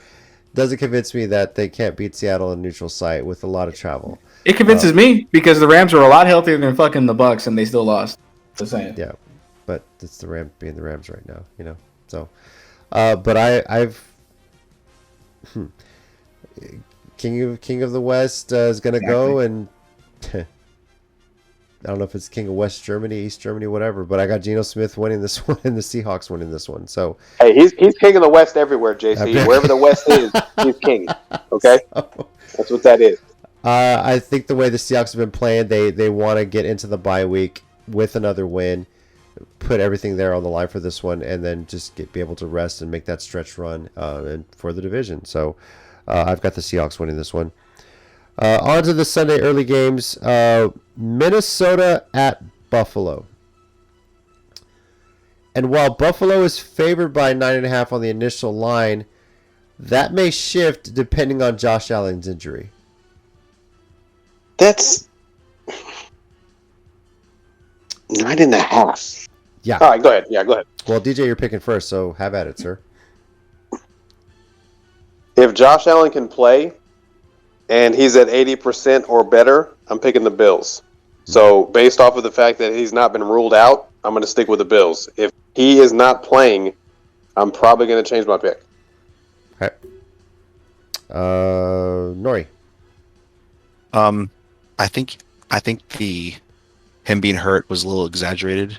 Speaker 1: doesn't convince me that they can't beat Seattle in a neutral site with a lot of travel.
Speaker 5: It convinces me because the Rams were a lot healthier than fucking the Bucks, and they still lost. Just saying.
Speaker 1: Yeah, but it's the Rams being the Rams right now, you know. So, but I've King of the West is gonna go, and I don't know if it's King of West Germany, East Germany, whatever. But I got Geno Smith winning this one and the Seahawks winning this one. So
Speaker 4: Hey, he's king of the West everywhere, JC. Wherever the West is, he's king. Okay, that's what that is.
Speaker 1: I think the way the Seahawks have been playing, they want to get into the bye week with another win, put everything there on the line for this one, and then just be able to rest and make that stretch run and for the division. So I've got the Seahawks winning this one. On to the Sunday early games. Minnesota at Buffalo. And while Buffalo is favored by 9.5 on the initial line, that may shift depending on Josh Allen's injury.
Speaker 4: That's 9.5.
Speaker 1: Yeah.
Speaker 4: All right, go ahead. Yeah, go ahead.
Speaker 1: Well, DJ, you're picking first, so have at it, sir.
Speaker 4: If Josh Allen can play and he's at 80% or better, I'm picking the Bills. So based off of the fact that he's not been ruled out, I'm going to stick with the Bills. If he is not playing, I'm probably going to change my pick.
Speaker 1: Okay. Nori.
Speaker 2: I think him being hurt was a little exaggerated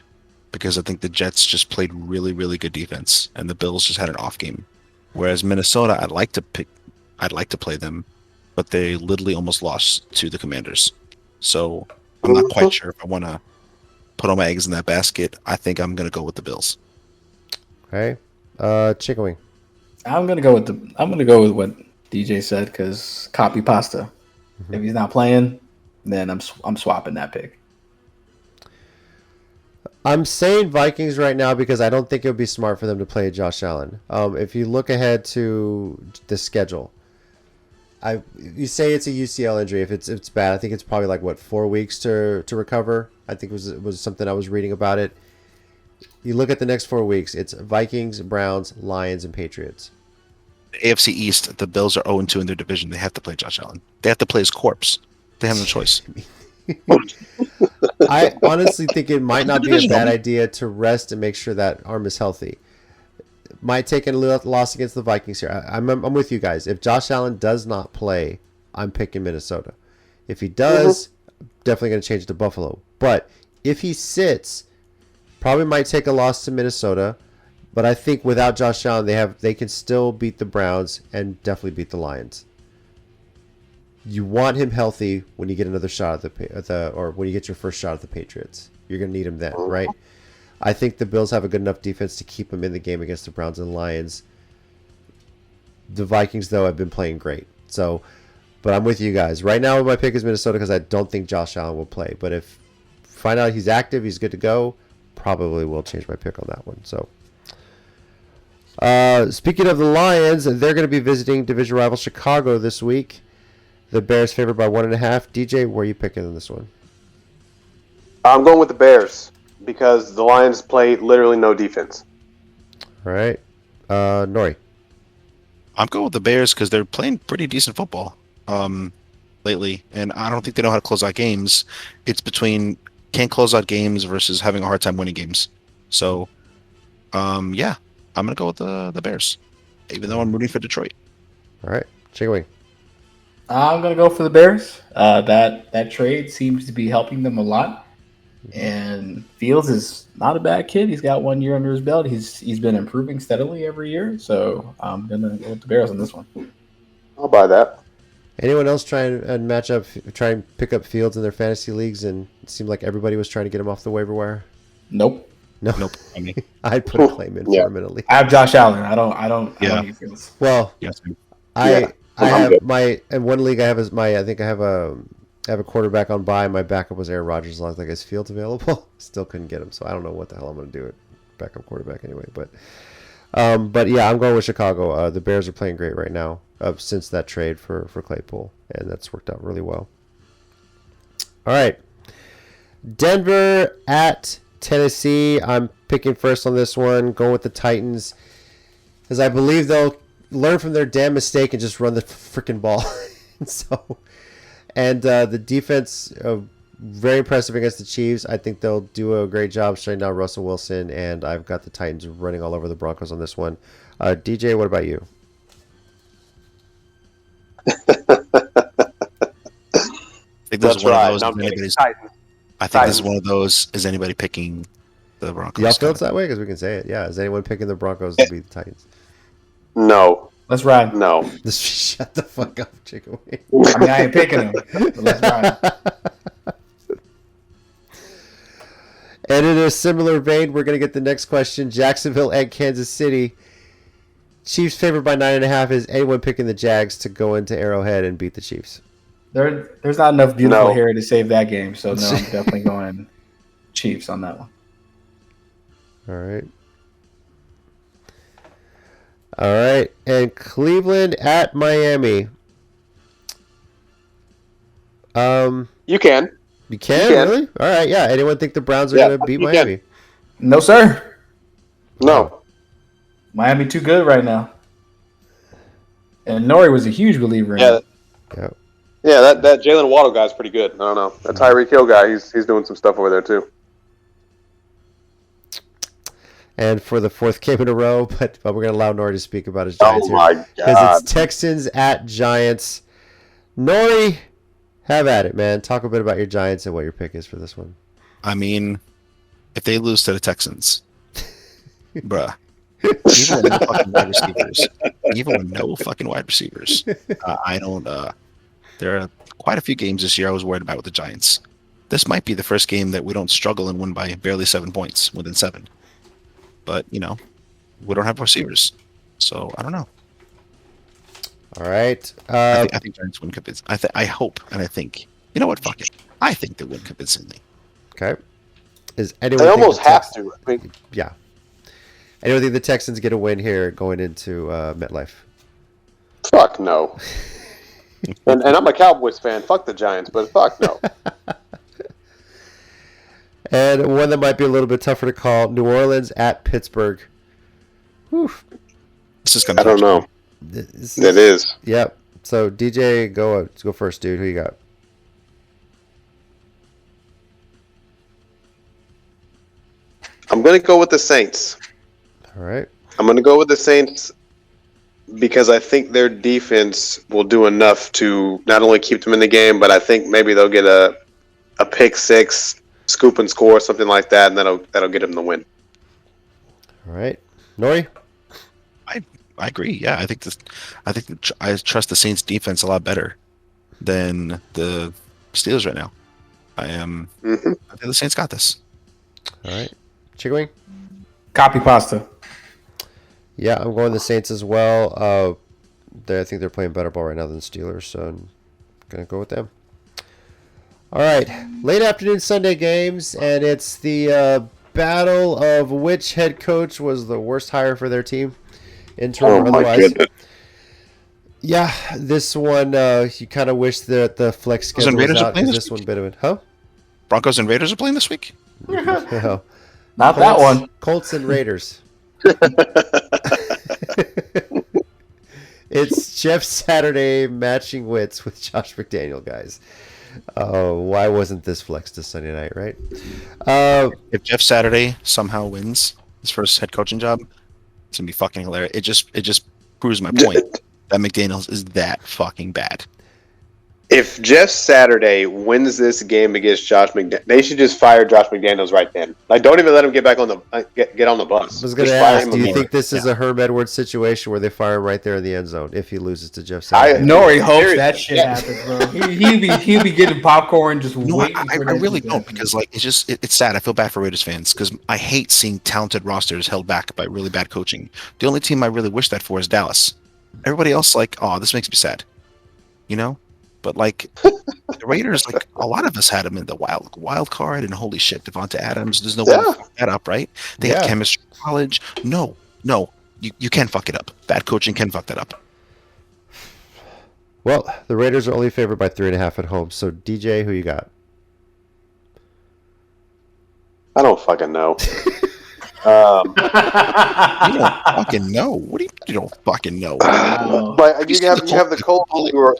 Speaker 2: because I think the Jets just played really, really good defense and the Bills just had an off game. Whereas Minnesota, I'd like to play them, but they literally almost lost to the Commanders. So I'm not quite sure if I want to put all my eggs in that basket. I think I'm going to go with the Bills.
Speaker 1: Okay. Chicken wing.
Speaker 5: I'm gonna go with what DJ said because copy pasta.
Speaker 1: Mm-hmm.
Speaker 5: If he's not playing, then I'm swapping that pick.
Speaker 1: I'm saying Vikings right now because I don't think it would be smart for them to play Josh Allen. If you look ahead to the schedule, you say it's a UCL injury. If it's bad, I think it's probably like 4 weeks to recover. I think it was something I was reading about it. You look at the next 4 weeks, it's Vikings, Browns, Lions, and Patriots.
Speaker 2: AFC East, the Bills are 0-2 in their division. They have to play Josh Allen. They have to play his corpse. They have no choice.
Speaker 1: I honestly think it might not be a bad idea to rest and make sure that arm is healthy. Might take a loss against the Vikings here. I'm with you guys. If Josh Allen does not play, I'm picking Minnesota. If he does, definitely going to change to Buffalo. But if he sits, probably might take a loss to Minnesota. But I think without Josh Allen, they can still beat the Browns and definitely beat the Lions. You want him healthy when you get another shot or when you get your first shot at the Patriots. You're going to need him then, right? I think the Bills have a good enough defense to keep him in the game against the Browns and Lions. The Vikings, though, have been playing great. So, but I'm with you guys. Right now, my pick is Minnesota because I don't think Josh Allen will play. But if find out he's active, he's good to go, probably will change my pick on that one. So, speaking of the Lions, they're going to be visiting division rival Chicago this week. The Bears favored by 1.5. DJ, where are you picking in this one?
Speaker 4: I'm going with the Bears because the Lions play literally no defense.
Speaker 1: All right. Nori.
Speaker 2: I'm going with the Bears because they're playing pretty decent football lately, and I don't think they know how to close out games. It's between can't close out games versus having a hard time winning games. So, yeah, I'm going to go with the Bears, even though I'm rooting for Detroit.
Speaker 1: All right. Chicken wing.
Speaker 5: I'm gonna go for the Bears. That trade seems to be helping them a lot. And Fields is not a bad kid. He's got 1 year under his belt. He's been improving steadily every year. So I'm gonna go with the Bears on this one.
Speaker 4: I'll buy that.
Speaker 1: Anyone else try and pick up Fields in their fantasy leagues, and it seemed like everybody was trying to get him off the waiver wire?
Speaker 5: Nope.
Speaker 1: No.
Speaker 2: Nope. I mean,
Speaker 1: I'd put a claim in
Speaker 4: Yeah.
Speaker 1: for him in a league.
Speaker 5: I have Josh Allen. I don't
Speaker 2: Yeah.
Speaker 5: need Fields.
Speaker 1: Well,
Speaker 2: yes.
Speaker 1: I
Speaker 4: I'm
Speaker 1: have
Speaker 4: good.
Speaker 1: my in one league I have I think I have a quarterback on bye. My backup was Aaron Rodgers. As long as is Fields available, still couldn't get him. So I don't know what the hell I'm going to do at backup quarterback anyway. But yeah, I'm going with Chicago. The Bears are playing great right now since that trade for Claypool, and that's worked out really well. All right, Denver at Tennessee. I'm picking first on this one. Going with the Titans, as I believe they'll learn from their damn mistake and just run the freaking ball. And the defense, very impressive against the Chiefs. I think they'll do a great job shutting down Russell Wilson, and I've got the Titans running all over the Broncos on this one. DJ, what about you?
Speaker 2: I think this
Speaker 4: That's
Speaker 2: is one
Speaker 4: right.
Speaker 2: of those.
Speaker 4: No,
Speaker 2: if
Speaker 4: I'm kidding.
Speaker 2: anybody's-
Speaker 4: Titans.
Speaker 2: I think this is one of those. Is anybody picking the Broncos?
Speaker 1: Y'all feel it's that way? Because we can say it. Yeah. Is anyone picking the Broncos to beat the Titans?
Speaker 4: No,
Speaker 5: Let's ride.
Speaker 4: no.
Speaker 1: Just shut the fuck up, chicken wing.
Speaker 5: I mean, I ain't picking him. But let's ride.
Speaker 1: And in a similar vein, we're going to get the next question. Jacksonville at Kansas City. Chiefs favored by 9.5. Is anyone picking the Jags to go into Arrowhead and beat the Chiefs?
Speaker 5: There's not enough beautiful
Speaker 4: No.
Speaker 5: hair to save that game. So, no, I'm definitely going Chiefs on that one.
Speaker 1: All right. All right. And Cleveland at Miami.
Speaker 4: You can.
Speaker 1: You can?
Speaker 4: You can.
Speaker 1: Really? All right. Yeah. Anyone think the Browns are
Speaker 4: Yeah,
Speaker 1: going to beat
Speaker 4: you can.
Speaker 1: Miami?
Speaker 5: No, sir.
Speaker 4: No.
Speaker 5: Miami too good right now. And Nori was a huge believer in
Speaker 4: Yeah.
Speaker 5: it.
Speaker 1: Yeah.
Speaker 4: Yeah, that Jalen Waddle guy's pretty good. I don't know. That Tyreek Hill guy, he's doing some stuff over there too.
Speaker 1: And for the fourth game in a row, but we're going to allow Nori to speak about his Giants
Speaker 4: Oh my
Speaker 1: because
Speaker 4: god.
Speaker 1: it's Texans at Giants. Nori, have at it, man. Talk a bit about your Giants and what your pick is for this one.
Speaker 2: I mean, if they lose to the Texans, bruh. Even with no fucking wide receivers. Even with no fucking wide receivers. I don't. There are quite a few games this year I was worried about with the Giants. This might be the first game that we don't struggle and win by barely 7 points, within 7. But, we don't have receivers. So, I don't know.
Speaker 1: All right.
Speaker 2: I think Giants win convincingly. I hope and I think. You know what? Fuck it. I think they win convincingly.
Speaker 1: Okay. Is anyone
Speaker 4: They
Speaker 1: think
Speaker 4: almost
Speaker 1: the
Speaker 4: have to. I mean,
Speaker 1: Yeah. Anyone think the Texans get a win here going into MetLife?
Speaker 4: fuck no. and I'm a Cowboys fan. Fuck the Giants, but fuck no.
Speaker 1: And one that might be a little bit tougher to call: New Orleans at Pittsburgh. Whew.
Speaker 2: This is gonna
Speaker 4: I don't know.
Speaker 1: This
Speaker 4: It is.
Speaker 1: Yep. So DJ, go first, dude. Who you got?
Speaker 4: I'm gonna go with the Saints.
Speaker 1: All right.
Speaker 4: I'm gonna go with the Saints because I think their defense will do enough to not only keep them in the game, but I think maybe they'll get a pick six, scoop and score, something like that, and that'll get them the win.
Speaker 1: All right. Nori?
Speaker 2: I agree. Yeah, I trust the Saints defense a lot better than the Steelers right now. I think the Saints got this.
Speaker 1: All right. Chicken wing?
Speaker 5: Copy pasta.
Speaker 1: Yeah, I'm going the Saints as well. I think they're playing better ball right now than the Steelers, so I'm going to go with them. All right. Late afternoon Sunday games, and it's the battle of which head coach was the worst hire for their team. Interim or otherwise. Yeah, this one, you kind of wish that the flex schedule was
Speaker 2: Raiders are
Speaker 1: out
Speaker 2: playing
Speaker 1: because
Speaker 2: this
Speaker 1: this one bit of it. Huh?
Speaker 2: Broncos and Raiders are playing this week.
Speaker 1: No.
Speaker 5: Not that one.
Speaker 1: Colts and Raiders. It's Jeff Saturday matching wits with Josh McDaniel, guys. Why wasn't this flexed this Sunday night, right?
Speaker 2: If Jeff Saturday somehow wins his first head coaching job, it's gonna be fucking hilarious. It just proves my point that McDaniels is that fucking bad.
Speaker 4: If Jeff Saturday wins this game against Josh McDaniels, they should just fire Josh McDaniels right then. Like, don't even let him get back on the get on the bus.
Speaker 1: I was going to
Speaker 4: Just fire
Speaker 1: ask,
Speaker 4: him
Speaker 1: do you
Speaker 4: immediately.
Speaker 1: think this is a Herm Edwards situation where they fire him right there in the end zone if he loses to Jeff Saturday?
Speaker 5: Nori hopes
Speaker 4: Seriously.
Speaker 5: that shit happens, bro. He'd be getting popcorn just
Speaker 2: No,
Speaker 5: waiting.
Speaker 2: I
Speaker 5: for that
Speaker 2: really
Speaker 5: shit to
Speaker 2: don't
Speaker 5: happen.
Speaker 2: because like it's sad. I feel bad for Raiders fans because I hate seeing talented rosters held back by really bad coaching. The only team I really wish that for is Dallas. Everybody else, like, oh, this makes me sad, you know. But like the Raiders, like a lot of us had them in the wild card, and holy shit, Devonta Adams. There's no way to fuck that up, right? They have chemistry in college. No, you can't fuck it up. Bad coaching can fuck that up.
Speaker 1: Well, the Raiders are only favored by 3.5 at home. So, DJ, who you got?
Speaker 4: I don't fucking know.
Speaker 2: You don't fucking know. What do you mean you don't fucking know?
Speaker 4: Like you have the Colts who are.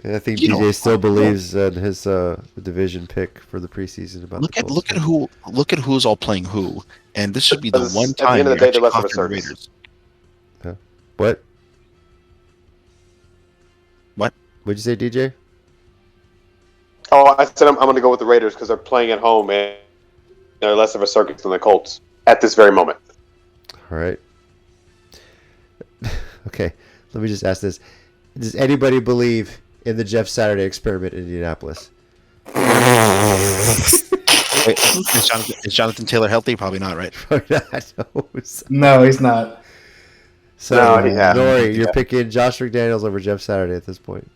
Speaker 1: I think
Speaker 2: You
Speaker 1: DJ
Speaker 2: don't
Speaker 1: still
Speaker 2: fucking know.
Speaker 1: believes in his division pick for the preseason. About
Speaker 2: Look
Speaker 1: the
Speaker 2: at
Speaker 1: Colts.
Speaker 2: look at who's all playing who, and this should be the
Speaker 4: Because
Speaker 2: one
Speaker 4: at the
Speaker 2: time
Speaker 4: end of the
Speaker 2: you're
Speaker 4: day, they're
Speaker 2: actually
Speaker 4: less of a
Speaker 2: conquering the
Speaker 4: circus.
Speaker 2: Raiders.
Speaker 1: What?
Speaker 2: What?
Speaker 1: What'd you say, DJ?
Speaker 4: Oh, I said I'm going to go with the Raiders because they're playing at home and they're less of a circus than the Colts at this very moment.
Speaker 1: All right. Okay, let me just ask this. Does anybody believe in the Jeff Saturday experiment in Indianapolis?
Speaker 2: Wait, is Jonathan Taylor healthy? Probably not, right?
Speaker 5: No, he's not.
Speaker 1: So,
Speaker 4: No, yeah.
Speaker 1: Nori, you're
Speaker 4: Yeah.
Speaker 1: picking Josh McDaniels over Jeff Saturday at this point.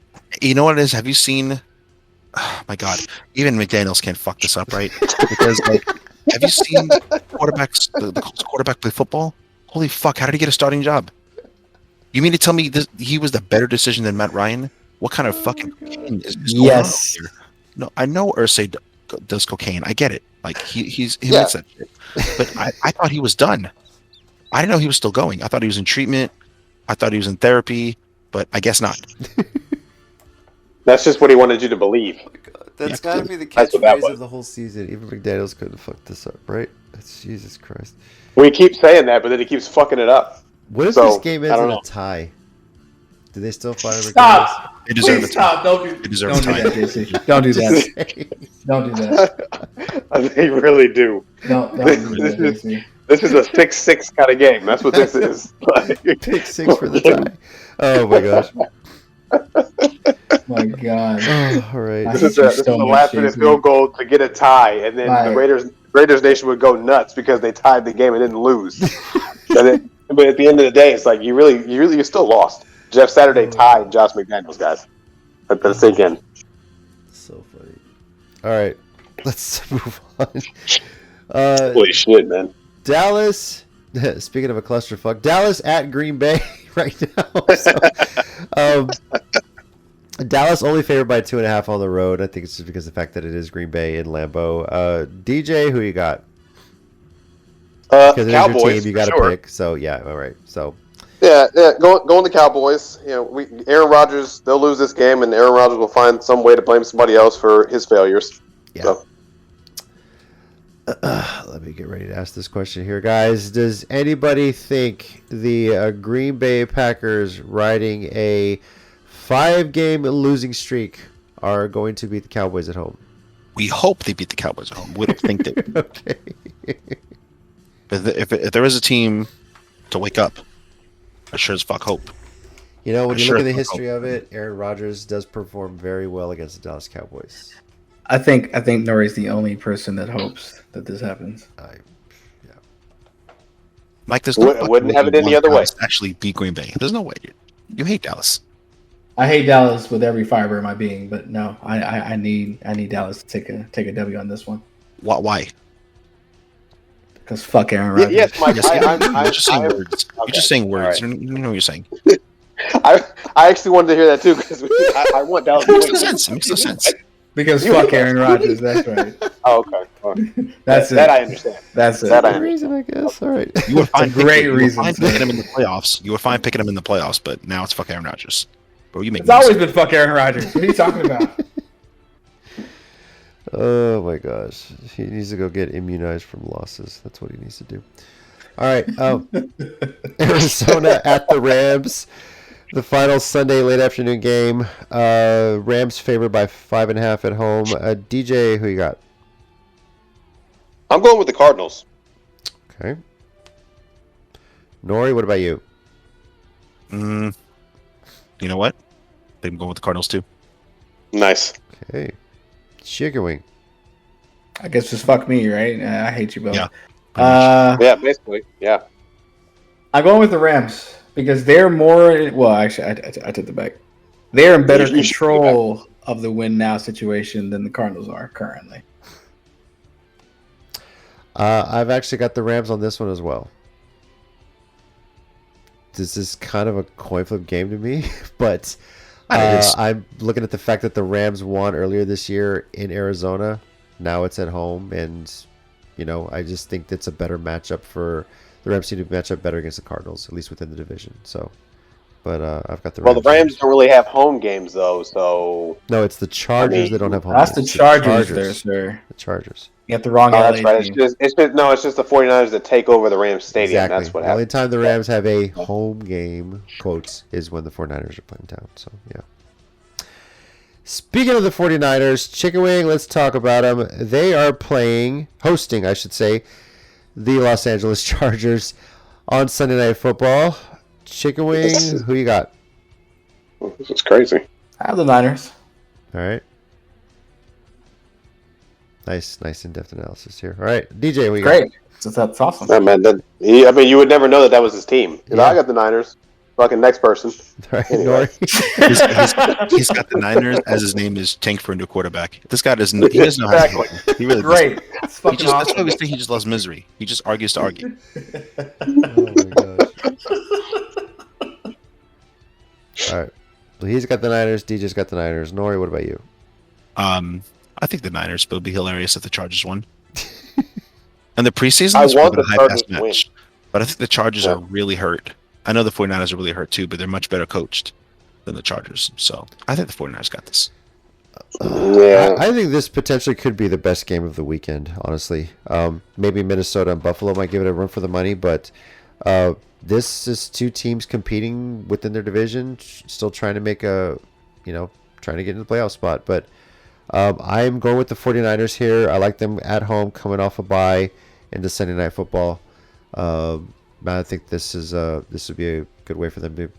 Speaker 2: You know what it is? Have you seen? Oh my God, even McDaniels can't fuck this up, right? Because like, have you seen quarterbacks? The Colts quarterback play football? Holy fuck! How did he get a starting job? You mean to tell me he was the better decision than Matt Ryan? What kind of fucking cocaine is going
Speaker 5: Yes.
Speaker 2: on here? No, I know Irsay does cocaine. I get it. Like he
Speaker 4: Yeah.
Speaker 2: makes that shit. But I thought he was done. I didn't know he was still going. I thought he was in treatment. I thought he was in therapy, but I guess not.
Speaker 4: That's just what he wanted you to believe.
Speaker 1: That's got to be the
Speaker 4: That's what that
Speaker 1: catchphrase
Speaker 4: was.
Speaker 1: of the whole season. Even McDaniels couldn't fuck this up, right? That's Jesus Christ.
Speaker 4: We keep saying that, but then he keeps fucking it up.
Speaker 1: What if
Speaker 4: So,
Speaker 1: this game
Speaker 4: I
Speaker 1: ends
Speaker 4: don't
Speaker 1: in
Speaker 4: know.
Speaker 1: a tie? Do they still fire McDaniels?
Speaker 5: Stop!
Speaker 2: They deserve
Speaker 5: Please
Speaker 2: it.
Speaker 5: stop! Don't do,
Speaker 2: They deserve
Speaker 5: don't do
Speaker 2: a tie.
Speaker 5: that, JC. Don't do that.
Speaker 1: Saying.
Speaker 5: Don't do that.
Speaker 4: They really do.
Speaker 5: Don't do that, JC.
Speaker 4: This is a 6-6 kind of game. That's what this is. Like,
Speaker 1: Pick 6 for the tie. Oh my gosh.
Speaker 5: My God.
Speaker 1: Oh, all right.
Speaker 4: This is the last minute field goal to get a tie, and then the Raiders Nation would go nuts because they tied the game and didn't lose. But at the end of the day, it's like you still lost. Jeff Saturday tied Josh McDaniels, guys. Let that sink in.
Speaker 1: So funny. All right, let's move on.
Speaker 4: Holy shit, man!
Speaker 1: Dallas. Speaking of a clusterfuck, Dallas at Green Bay right now. So, Dallas only favored by 2.5 on the road. I think it's just because of the fact that it is Green Bay in Lambeau. DJ, who you got? Because it is your
Speaker 4: Cowboys,
Speaker 1: team, you got to
Speaker 4: sure.
Speaker 1: pick. So yeah, all right. So
Speaker 4: Yeah, going the Cowboys. You know, Aaron Rodgers. They'll lose this game, and Aaron Rodgers will find some way to blame somebody else for his failures.
Speaker 1: yeah.
Speaker 4: So.
Speaker 1: Let me get ready to ask this question here, guys. Does anybody think the Green Bay Packers riding a 5-game losing streak are going to beat the Cowboys at home?
Speaker 2: We hope they beat the Cowboys at home. We don't think they will.
Speaker 1: Okay.
Speaker 2: But if there is a team to wake up, I sure as fuck hope.
Speaker 1: You know, when
Speaker 2: I
Speaker 1: you
Speaker 2: sure
Speaker 1: look at the
Speaker 2: hope.
Speaker 1: history of it, Aaron Rodgers does perform very well against the Dallas Cowboys.
Speaker 5: I think Nori's the only person that hopes that this happens.
Speaker 2: Mike, there's no
Speaker 4: Wouldn't
Speaker 2: fucking way
Speaker 4: have it
Speaker 2: you
Speaker 4: any
Speaker 2: want
Speaker 4: other way.
Speaker 2: Dallas to actually beat Green Bay. There's no way. You hate Dallas.
Speaker 5: I hate Dallas with every fiber of my being, but no, I need Dallas to take a W on this one
Speaker 2: Why?
Speaker 5: because fuck Aaron Rodgers.
Speaker 4: Yes, Mike.
Speaker 2: You're just saying words. You're
Speaker 4: okay,
Speaker 2: just saying words.
Speaker 4: all right.
Speaker 2: You know what you're saying.
Speaker 4: I actually wanted to hear that too because I want Dallas to
Speaker 2: It makes no
Speaker 4: win.
Speaker 2: sense. It makes no sense.
Speaker 5: Because fuck Aaron Rodgers. That's right.
Speaker 4: Oh, okay. All right.
Speaker 5: That's
Speaker 4: that
Speaker 5: it.
Speaker 4: I understand.
Speaker 5: That's it.
Speaker 4: That I
Speaker 1: Good reason, I guess. All right.
Speaker 2: You were fine.
Speaker 5: great
Speaker 2: you were
Speaker 5: reason,
Speaker 2: fine
Speaker 5: sir.
Speaker 2: picking him in the playoffs. You were fine picking him in the playoffs, but now it's fuck Aaron Rodgers. Bro, you make
Speaker 5: It's
Speaker 2: no
Speaker 5: always
Speaker 2: sense.
Speaker 5: been fuck Aaron Rodgers. What are you talking about?
Speaker 1: Oh my gosh. He needs to go get immunized from losses. That's what he needs to do. All right. Arizona at the Rams. The final Sunday late afternoon game. Rams favored by 5.5 at home. DJ, who you got?
Speaker 4: I'm going with the Cardinals.
Speaker 1: Okay. Nori, what about you?
Speaker 2: You know what? I think I'm going with the Cardinals too.
Speaker 4: Nice.
Speaker 1: Okay. Chicken wing.
Speaker 5: I guess just fuck me, right? I hate you both.
Speaker 2: Yeah.
Speaker 4: Yeah, basically. Yeah.
Speaker 5: I'm going with the Rams because they're more. Well, actually, I took the back. They're in better
Speaker 4: You should
Speaker 5: control of the win now situation than the Cardinals are currently.
Speaker 1: I've actually got the Rams on this one as well. This is kind of a coin flip game to me, but I'm looking at the fact that the Rams won earlier this year in Arizona. Now it's at home, and I just think that's a better matchup for the Rams seem to match up better against the Cardinals, at least within the division. So, but I've got the Rams.
Speaker 4: Well, the Rams don't really have home games though, so
Speaker 1: No, it's the Chargers that don't have home
Speaker 5: That's
Speaker 1: games.
Speaker 5: the Chargers there, sir.
Speaker 1: The Chargers.
Speaker 5: You got the wrong
Speaker 4: oh,
Speaker 5: LA
Speaker 4: that's right.
Speaker 5: team.
Speaker 4: It's just the 49ers that take over the Rams stadium.
Speaker 1: Exactly.
Speaker 4: That's what
Speaker 1: The only
Speaker 4: happens.
Speaker 1: time the Rams have a home game, quotes, is when the 49ers are playing down. So, yeah. Speaking of the 49ers, Chicken Wing, let's talk about them. They are hosting, I should say, the Los Angeles Chargers on Sunday Night Football. Chicken Wing, who you got?
Speaker 4: This is crazy.
Speaker 5: I have the Niners.
Speaker 1: All right. Nice in-depth analysis here. All right, DJ, we got.
Speaker 5: Great. That's awesome.
Speaker 4: Yeah, man. You would never know that was his team.
Speaker 1: Yeah.
Speaker 4: I got the Niners. Fucking next person.
Speaker 1: All right,
Speaker 4: Anyway.
Speaker 1: Nori.
Speaker 2: He's got the Niners as his name is Tank for a new quarterback. This guy doesn't. He doesn't know how to play. He really doesn't.
Speaker 5: Great. That's fucking
Speaker 2: That's why
Speaker 5: awesome.
Speaker 2: we say he just loves misery. He just argues to argue.
Speaker 1: Oh my gosh. All right. Well, he's got the Niners. DJ's got the Niners. Nori, what about you?
Speaker 2: I think the Niners, but it would be hilarious if the Chargers won. And the preseason
Speaker 4: I
Speaker 2: is
Speaker 4: want
Speaker 2: a
Speaker 4: the
Speaker 2: high
Speaker 4: Chargers
Speaker 2: pass
Speaker 4: to win.
Speaker 2: match. But I think the Chargers
Speaker 4: Yeah.
Speaker 2: are really hurt. I know the 49ers are really hurt too, but they're much better coached than the Chargers. So I think the 49ers got this.
Speaker 4: Yeah.
Speaker 1: I think this potentially could be the best game of the weekend, honestly. Maybe Minnesota and Buffalo might give it a run for the money, but this is two teams competing within their division, still trying to make trying to get in the playoff spot. But I'm going with the 49ers here. I like them at home coming off a bye into Sunday Night Football. I think this would be a good way for them to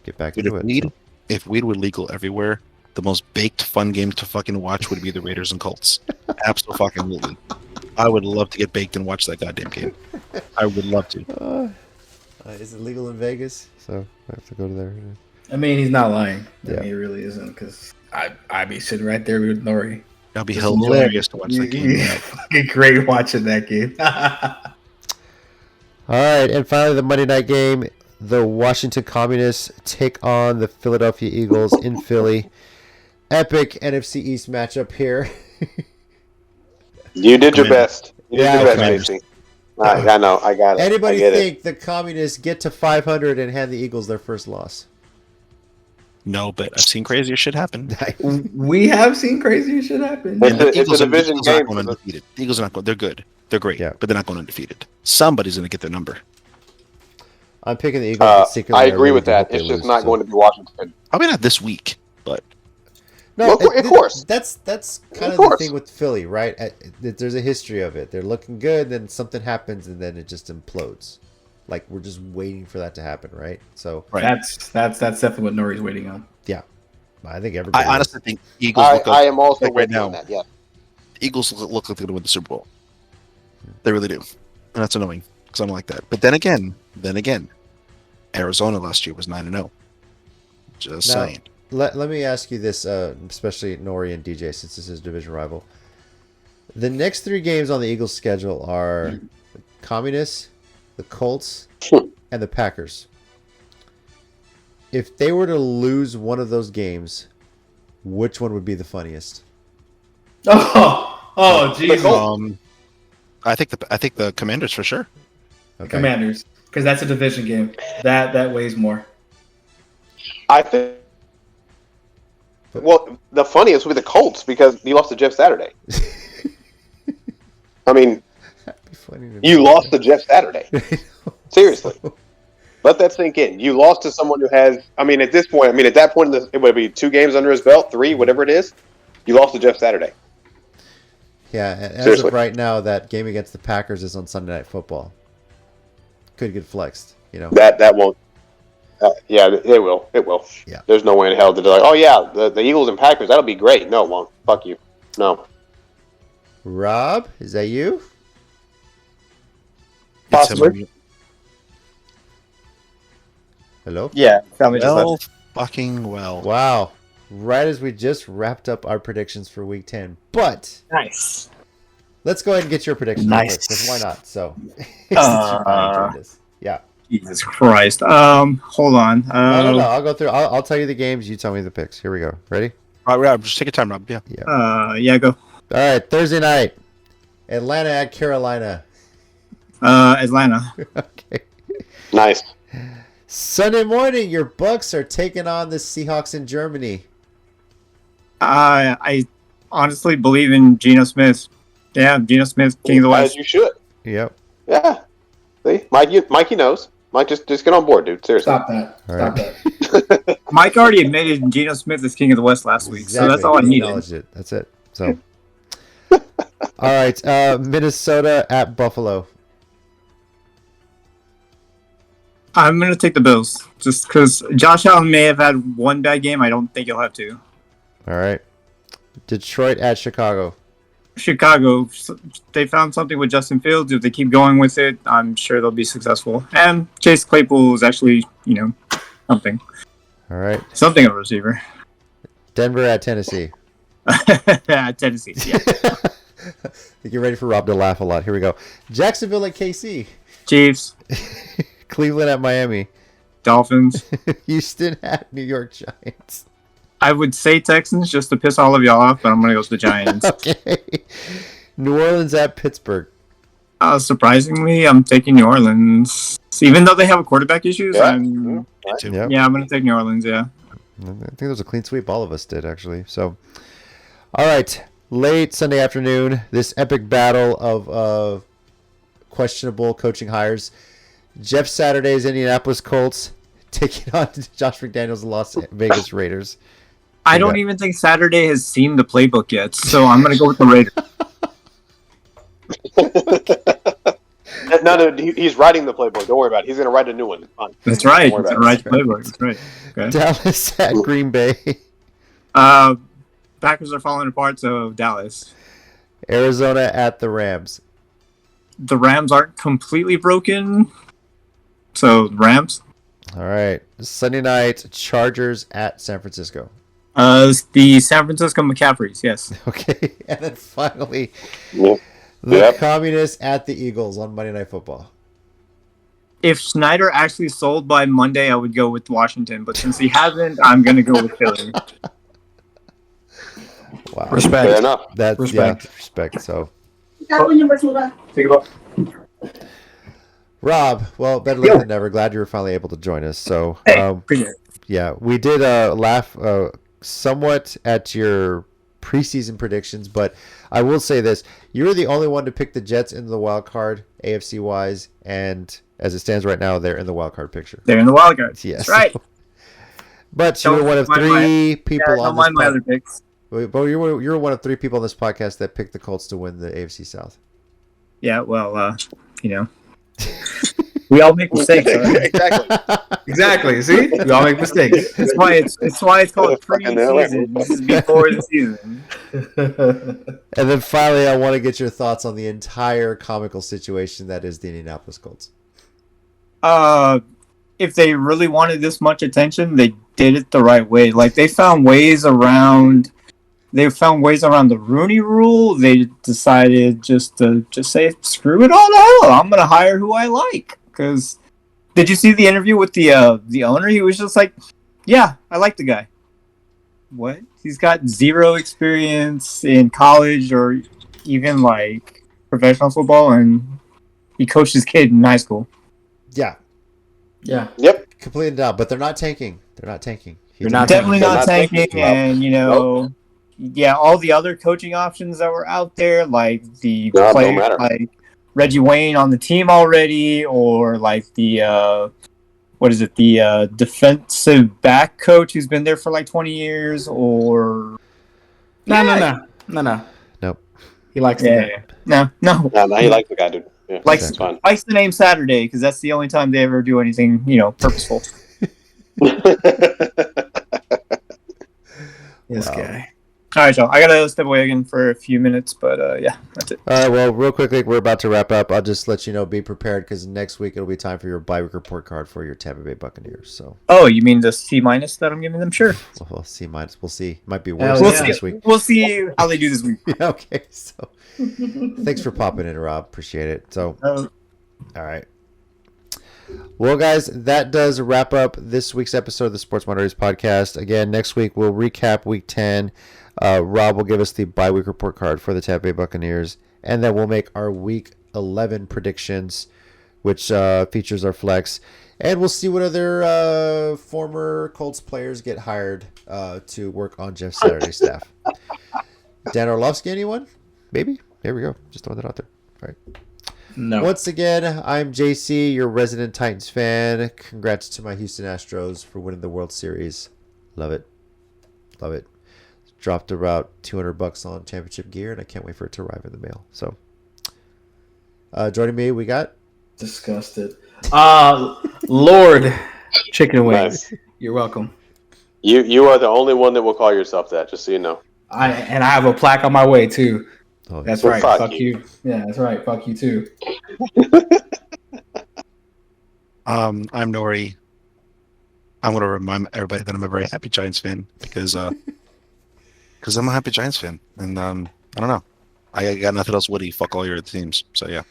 Speaker 1: get back
Speaker 2: Dude,
Speaker 1: into it.
Speaker 2: if weed were legal everywhere, the most baked fun game to fucking watch would be the Raiders and Colts. Absolutely. I would love to get baked and watch that goddamn game. I would love to.
Speaker 1: Is it legal in Vegas? So I have to go to there.
Speaker 5: I mean, he's not lying. I
Speaker 1: Yeah.
Speaker 5: mean, he really isn't, because I'd be sitting right there with Nori.
Speaker 2: That'd be
Speaker 5: Just
Speaker 2: hilarious to watch that game.
Speaker 5: Fucking great watching that game.
Speaker 1: All right, and finally the Monday night game. The Washington Communists take on the Philadelphia Eagles in Philly. Epic NFC East matchup here.
Speaker 4: You did your
Speaker 2: Commanders.
Speaker 4: best. You did
Speaker 1: Yeah,
Speaker 4: your best,
Speaker 2: Commanders.
Speaker 4: Casey. I know. I got it.
Speaker 1: Anybody
Speaker 4: I get
Speaker 1: think the Communists get to 500 and hand the Eagles their first loss?
Speaker 2: No, but I've seen crazier shit happen.
Speaker 5: We have seen crazier shit happen.
Speaker 4: It's a
Speaker 2: The
Speaker 4: division
Speaker 2: Eagles are
Speaker 4: game
Speaker 2: not going
Speaker 4: for the-
Speaker 2: undefeated. The Eagles are not going. They're good. They're great.
Speaker 1: Yeah.
Speaker 2: But they're not going undefeated. Somebody's going to get their number.
Speaker 1: I'm picking the Eagles. but secretly
Speaker 4: I agree
Speaker 1: really
Speaker 4: with
Speaker 1: do hope
Speaker 4: that.
Speaker 1: they
Speaker 4: It's just
Speaker 1: lose,
Speaker 4: not
Speaker 1: so.
Speaker 4: going to be Washington.
Speaker 2: Probably not this week, but
Speaker 1: No,
Speaker 4: Well, of course.
Speaker 1: That's kind
Speaker 4: Of
Speaker 1: of the
Speaker 4: course.
Speaker 1: thing with Philly, right? There's a history of it. They're looking good, then something happens, and then it just implodes. Like we're just waiting for that to happen, right? So
Speaker 2: right.
Speaker 5: That's definitely what Nori's waiting on.
Speaker 1: I think everybody.
Speaker 2: I honestly think Eagles
Speaker 4: I
Speaker 2: look up,
Speaker 4: am also
Speaker 2: like right
Speaker 4: waiting
Speaker 2: now.
Speaker 4: on that. Yeah.
Speaker 2: Eagles look like they're going to win the Super Bowl. They really do. And that's annoying because I'm like that. But then again, Arizona last year was 9-0. Just
Speaker 1: Now,
Speaker 2: saying.
Speaker 1: Let me ask you this, especially Nori and DJ, since this is division rival. The next 3 games on the Eagles' schedule are the Communists, the Colts, and the Packers. If they were to lose one of those games, which one would be the funniest?
Speaker 5: Oh, Jesus.
Speaker 2: I think the Commanders for sure.
Speaker 1: Okay.
Speaker 5: Commanders, because that's a division game. That weighs more.
Speaker 4: I think. Well, the funniest would be the Colts because you lost to Jeff Saturday. I mean,
Speaker 1: That'd be funny to
Speaker 4: you
Speaker 1: me.
Speaker 4: lost to Jeff Saturday. Seriously. Let that sink in. You lost to someone who has. I mean, at this point, at that point, it would be 2 games under his belt, 3, whatever it is. You lost to Jeff Saturday.
Speaker 1: Yeah, and as
Speaker 4: Seriously.
Speaker 1: of right now, that game against the Packers is on Sunday Night Football. Could get flexed, you know.
Speaker 4: That won't. Yeah, it will. It will.
Speaker 1: Yeah.
Speaker 4: There's no way in hell that they're like, oh yeah, the Eagles and Packers, that'll be great. No, it won't. Fuck you. No.
Speaker 1: Rob, is that you?
Speaker 6: Possibly.
Speaker 1: Hello?
Speaker 6: Yeah, family just
Speaker 2: Well,
Speaker 6: left.
Speaker 2: fucking well.
Speaker 1: Wow. Right as we just wrapped up our predictions for Week 10. But
Speaker 6: Nice.
Speaker 1: let's go ahead and get your predictions
Speaker 6: Nice.
Speaker 1: first, because why not? So, since you finally joined us. Yeah.
Speaker 6: Jesus Christ. Hold on.
Speaker 1: No. I'll go through. I'll tell you the games. You tell me the picks. Here we go. Ready?
Speaker 2: Rob, just take your time, Rob. Yeah.
Speaker 6: Yeah, go.
Speaker 1: All right. Thursday night. Atlanta at Carolina.
Speaker 6: Atlanta.
Speaker 1: Okay.
Speaker 4: Nice.
Speaker 1: Sunday morning, your Bucks are taking on the Seahawks in Germany.
Speaker 6: I honestly believe in Geno Smith. Yeah, Geno Smith, King of the
Speaker 4: As
Speaker 6: West.
Speaker 4: you should.
Speaker 1: Yep.
Speaker 4: Yeah. See, Mikey knows. Mike, just get on board, dude. Seriously.
Speaker 5: Stop that.
Speaker 1: All
Speaker 5: Stop
Speaker 1: right.
Speaker 5: that.
Speaker 6: Mike already admitted Geno Smith is King of the West last week, so that's all I
Speaker 1: He
Speaker 6: needed.
Speaker 1: acknowledged it. That's it. So, all right. Minnesota at Buffalo.
Speaker 6: I'm going to take the Bills, just because Josh Allen may have had one bad game. I don't think he'll have two.
Speaker 1: All right. Detroit at Chicago.
Speaker 6: Chicago, they found something with Justin Fields. If they keep going with it, I'm sure they'll be successful. And Chase Claypool is actually, something.
Speaker 1: All right.
Speaker 6: Something of a receiver.
Speaker 1: Denver at Tennessee.
Speaker 6: Tennessee, yeah.
Speaker 1: I think you're ready for Rob to laugh a lot. Here we go. Jacksonville at KC.
Speaker 6: Chiefs,
Speaker 1: Cleveland at Miami.
Speaker 6: Dolphins.
Speaker 1: Houston at New York Giants.
Speaker 6: I would say Texans just to piss all of y'all off, but I'm going to go with the Giants.
Speaker 1: Okay. New Orleans at Pittsburgh.
Speaker 6: Surprisingly, I'm taking New Orleans. Even though they have quarterback issues,
Speaker 4: Yeah.
Speaker 6: I'm
Speaker 1: Yep.
Speaker 6: going to take New Orleans, yeah.
Speaker 1: I think it was a clean sweep. All of us did, actually. So, all right. Late Sunday afternoon, this epic battle of questionable coaching hires. Jeff Saturday's Indianapolis Colts taking on Josh McDaniels' Las Vegas Raiders.
Speaker 6: I don't even think Saturday has seen the playbook yet, so I'm going to go with the Raiders.
Speaker 4: No, he's writing the playbook. Don't worry about it. He's going to write a new one. It's fine.
Speaker 6: That's right.
Speaker 4: Don't worry
Speaker 6: It's the
Speaker 4: about
Speaker 6: right playbook. That's right. Okay.
Speaker 1: Dallas at Green Bay.
Speaker 6: Packers are falling apart, so Dallas.
Speaker 1: Arizona at the Rams.
Speaker 6: The Rams aren't completely broken, so Rams.
Speaker 1: All right. Sunday night, Chargers at San Francisco.
Speaker 6: The San Francisco McCaffreys, yes.
Speaker 1: Okay. And then finally,
Speaker 4: Yep.
Speaker 1: the
Speaker 4: Yep.
Speaker 1: Communists at the Eagles on Monday Night Football.
Speaker 6: If Schneider actually sold by Monday, I would go with Washington, but since he hasn't, I'm going to go with Philly.
Speaker 1: Wow.
Speaker 5: Respect.
Speaker 4: Fair enough.
Speaker 1: That's
Speaker 5: Respect.
Speaker 1: Yeah, respect. So,
Speaker 6: Take it off.
Speaker 1: Rob, well, better late than never. Glad you were finally able to join us. So,
Speaker 6: Appreciate it.
Speaker 1: yeah, we did laugh somewhat at your preseason predictions, but I will say this: you were the only one to pick the Jets into the wild card, AFC wise, and as it stands right now, they're in the wild card picture.
Speaker 6: They're in the wild card.
Speaker 1: Yes,
Speaker 6: That's right.
Speaker 1: But you were one of
Speaker 6: Don't mind
Speaker 1: three people
Speaker 6: Yeah,
Speaker 1: on
Speaker 6: don't
Speaker 1: this
Speaker 6: mind my other picks.
Speaker 1: But you were one of three people on this podcast that picked the Colts to win the AFC South.
Speaker 6: Yeah, well, we all make mistakes. All right?
Speaker 4: Exactly.
Speaker 5: Exactly. See, we all make mistakes.
Speaker 6: That's why it's called
Speaker 4: Fucking hell, right?
Speaker 6: preseason. This is before the season.
Speaker 1: And then finally, I want to get your thoughts on the entire comical situation that is the Indianapolis Colts.
Speaker 6: If they really wanted this much attention, they did it the right way. Like they found ways around the Rooney Rule. They decided just to say, screw it all to hell. I'm gonna hire who I like. Because did you see the interview with the owner? He was just like, yeah, I like the guy. What? He's got zero experience in college or even like professional football, and he coached his kid in high school.
Speaker 1: Yeah,
Speaker 5: Yeah.
Speaker 4: Yep.
Speaker 1: completely down. But they're not tanking. They're not tanking.
Speaker 5: They're not
Speaker 6: Definitely
Speaker 4: They're
Speaker 6: not
Speaker 4: not
Speaker 6: tanking,
Speaker 4: thinking.
Speaker 6: and yeah, all the other coaching options that were out there, like the
Speaker 4: No, it don't
Speaker 6: players
Speaker 4: matter.
Speaker 6: like Reggie Wayne on the team already, or like the what is it, the defensive back coach who's been there for like 20 years, or
Speaker 3: No.
Speaker 1: Nope.
Speaker 3: He likes the guy.
Speaker 6: no.
Speaker 4: No, he likes the guy, dude. Yeah,
Speaker 6: Likes
Speaker 4: that's fine.
Speaker 6: likes the name Saturday because that's the only time they ever do anything, purposeful.
Speaker 3: This
Speaker 1: Wow.
Speaker 3: guy.
Speaker 6: All right, y'all. I gotta step away again for a few minutes, but yeah, that's it.
Speaker 1: All right, well, real quickly, we're about to wrap up. I'll just let you know, be prepared, because next week it'll be time for your bye-week report card for your Tampa Bay Buccaneers. So,
Speaker 6: Oh, you mean the C- that I'm giving them? Sure.
Speaker 1: we'll see. We'll see. Might be
Speaker 3: Hell
Speaker 1: worse
Speaker 6: We'll
Speaker 3: yeah.
Speaker 6: see.
Speaker 1: this week.
Speaker 6: We'll see how they do this week.
Speaker 1: Yeah, okay, so thanks for popping in, Rob. Appreciate it. So, all right. Well, guys, that does wrap up this week's episode of the Sports Minorities podcast. Again, next week we'll recap Week 10. Rob will give us the bye-week report card for the Tampa Bay Buccaneers, and then we'll make our Week 11 predictions, which features our flex. And we'll see what other former Colts players get hired to work on Jeff Saturday's staff. Dan Orlovsky, anyone? Maybe? There we go. Just throwing that out there. All right.
Speaker 3: No.
Speaker 1: Once again, I'm JC, your resident Titans fan. Congrats to my Houston Astros for winning the World Series. Love it. Love it. Dropped about $200 on championship gear, and I can't wait for it to arrive in the mail. So, joining me, we got...
Speaker 3: Disgusted. Lord Chicken Wings.
Speaker 4: Nice.
Speaker 3: You're welcome.
Speaker 4: You are the only one that will call yourself that, just so you know.
Speaker 3: I have a plaque on my way too.
Speaker 1: Oh,
Speaker 3: That's
Speaker 4: Well,
Speaker 3: right.
Speaker 4: fuck
Speaker 3: Fuck
Speaker 4: you.
Speaker 3: you. Yeah, that's right. Fuck you too.
Speaker 2: I'm Nori. I'm gonna remind everybody that I'm a very happy Giants fan because I'm a happy Giants fan, and I don't know. I got nothing else witty. Fuck all your other teams. So yeah.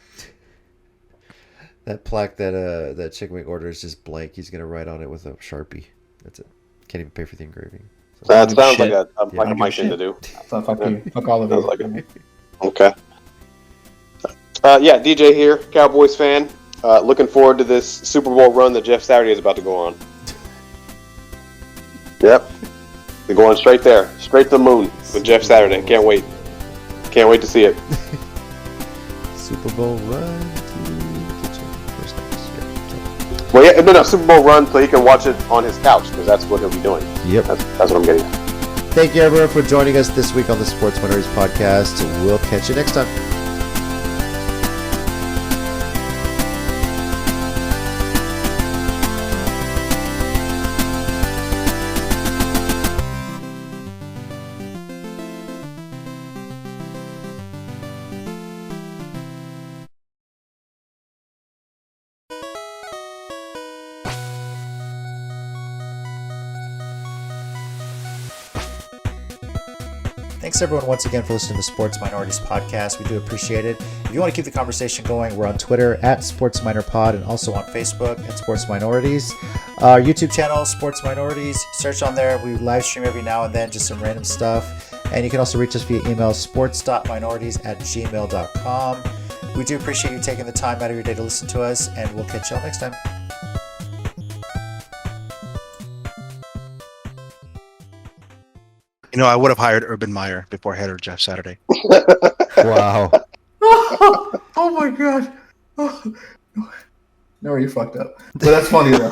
Speaker 1: that plaque that Chicken Wing order is just blank. He's going to write on it with a Sharpie. That's it. Can't even pay for the engraving. So,
Speaker 4: That sounds
Speaker 3: Shit.
Speaker 4: like a Mike thing
Speaker 3: Shit.
Speaker 4: to do.
Speaker 3: So fuck you. Fuck all of
Speaker 4: Sounds
Speaker 3: you.
Speaker 4: like it. Okay. Yeah, DJ here, Cowboys fan. Looking forward to this Super Bowl run that Jeff Saturday is about to go on. Yep. They're going straight there. Straight to the moon with Jeff Saturday. Can't wait. Can't wait to see it.
Speaker 1: Super Bowl run to the championship. Yeah.
Speaker 4: Well, yeah, no, Super Bowl run so he can watch it on his couch because that's what he'll be doing.
Speaker 1: Yep.
Speaker 4: That's what I'm getting at.
Speaker 1: Thank you, everyone, for joining us this week on the Sports Minorities podcast. We'll catch you next time. Thanks, everyone, once again for listening to the Sports Minorities podcast. We do appreciate it. If you want to keep the conversation going, we're on Twitter at SportsMinorPod and also on Facebook at Sports Minorities. Our YouTube channel, Sports Minorities. Search on there. We live stream every now and then, just some random stuff. And you can also reach us via email, sports.minorities@gmail.com. We do appreciate you taking the time out of your day to listen to us, and we'll catch y'all next time.
Speaker 2: You know, I would have hired Urban Meyer before I hired Jeff Saturday.
Speaker 1: Wow.
Speaker 3: Oh my god. Oh. No, you fucked up. But that's funny though.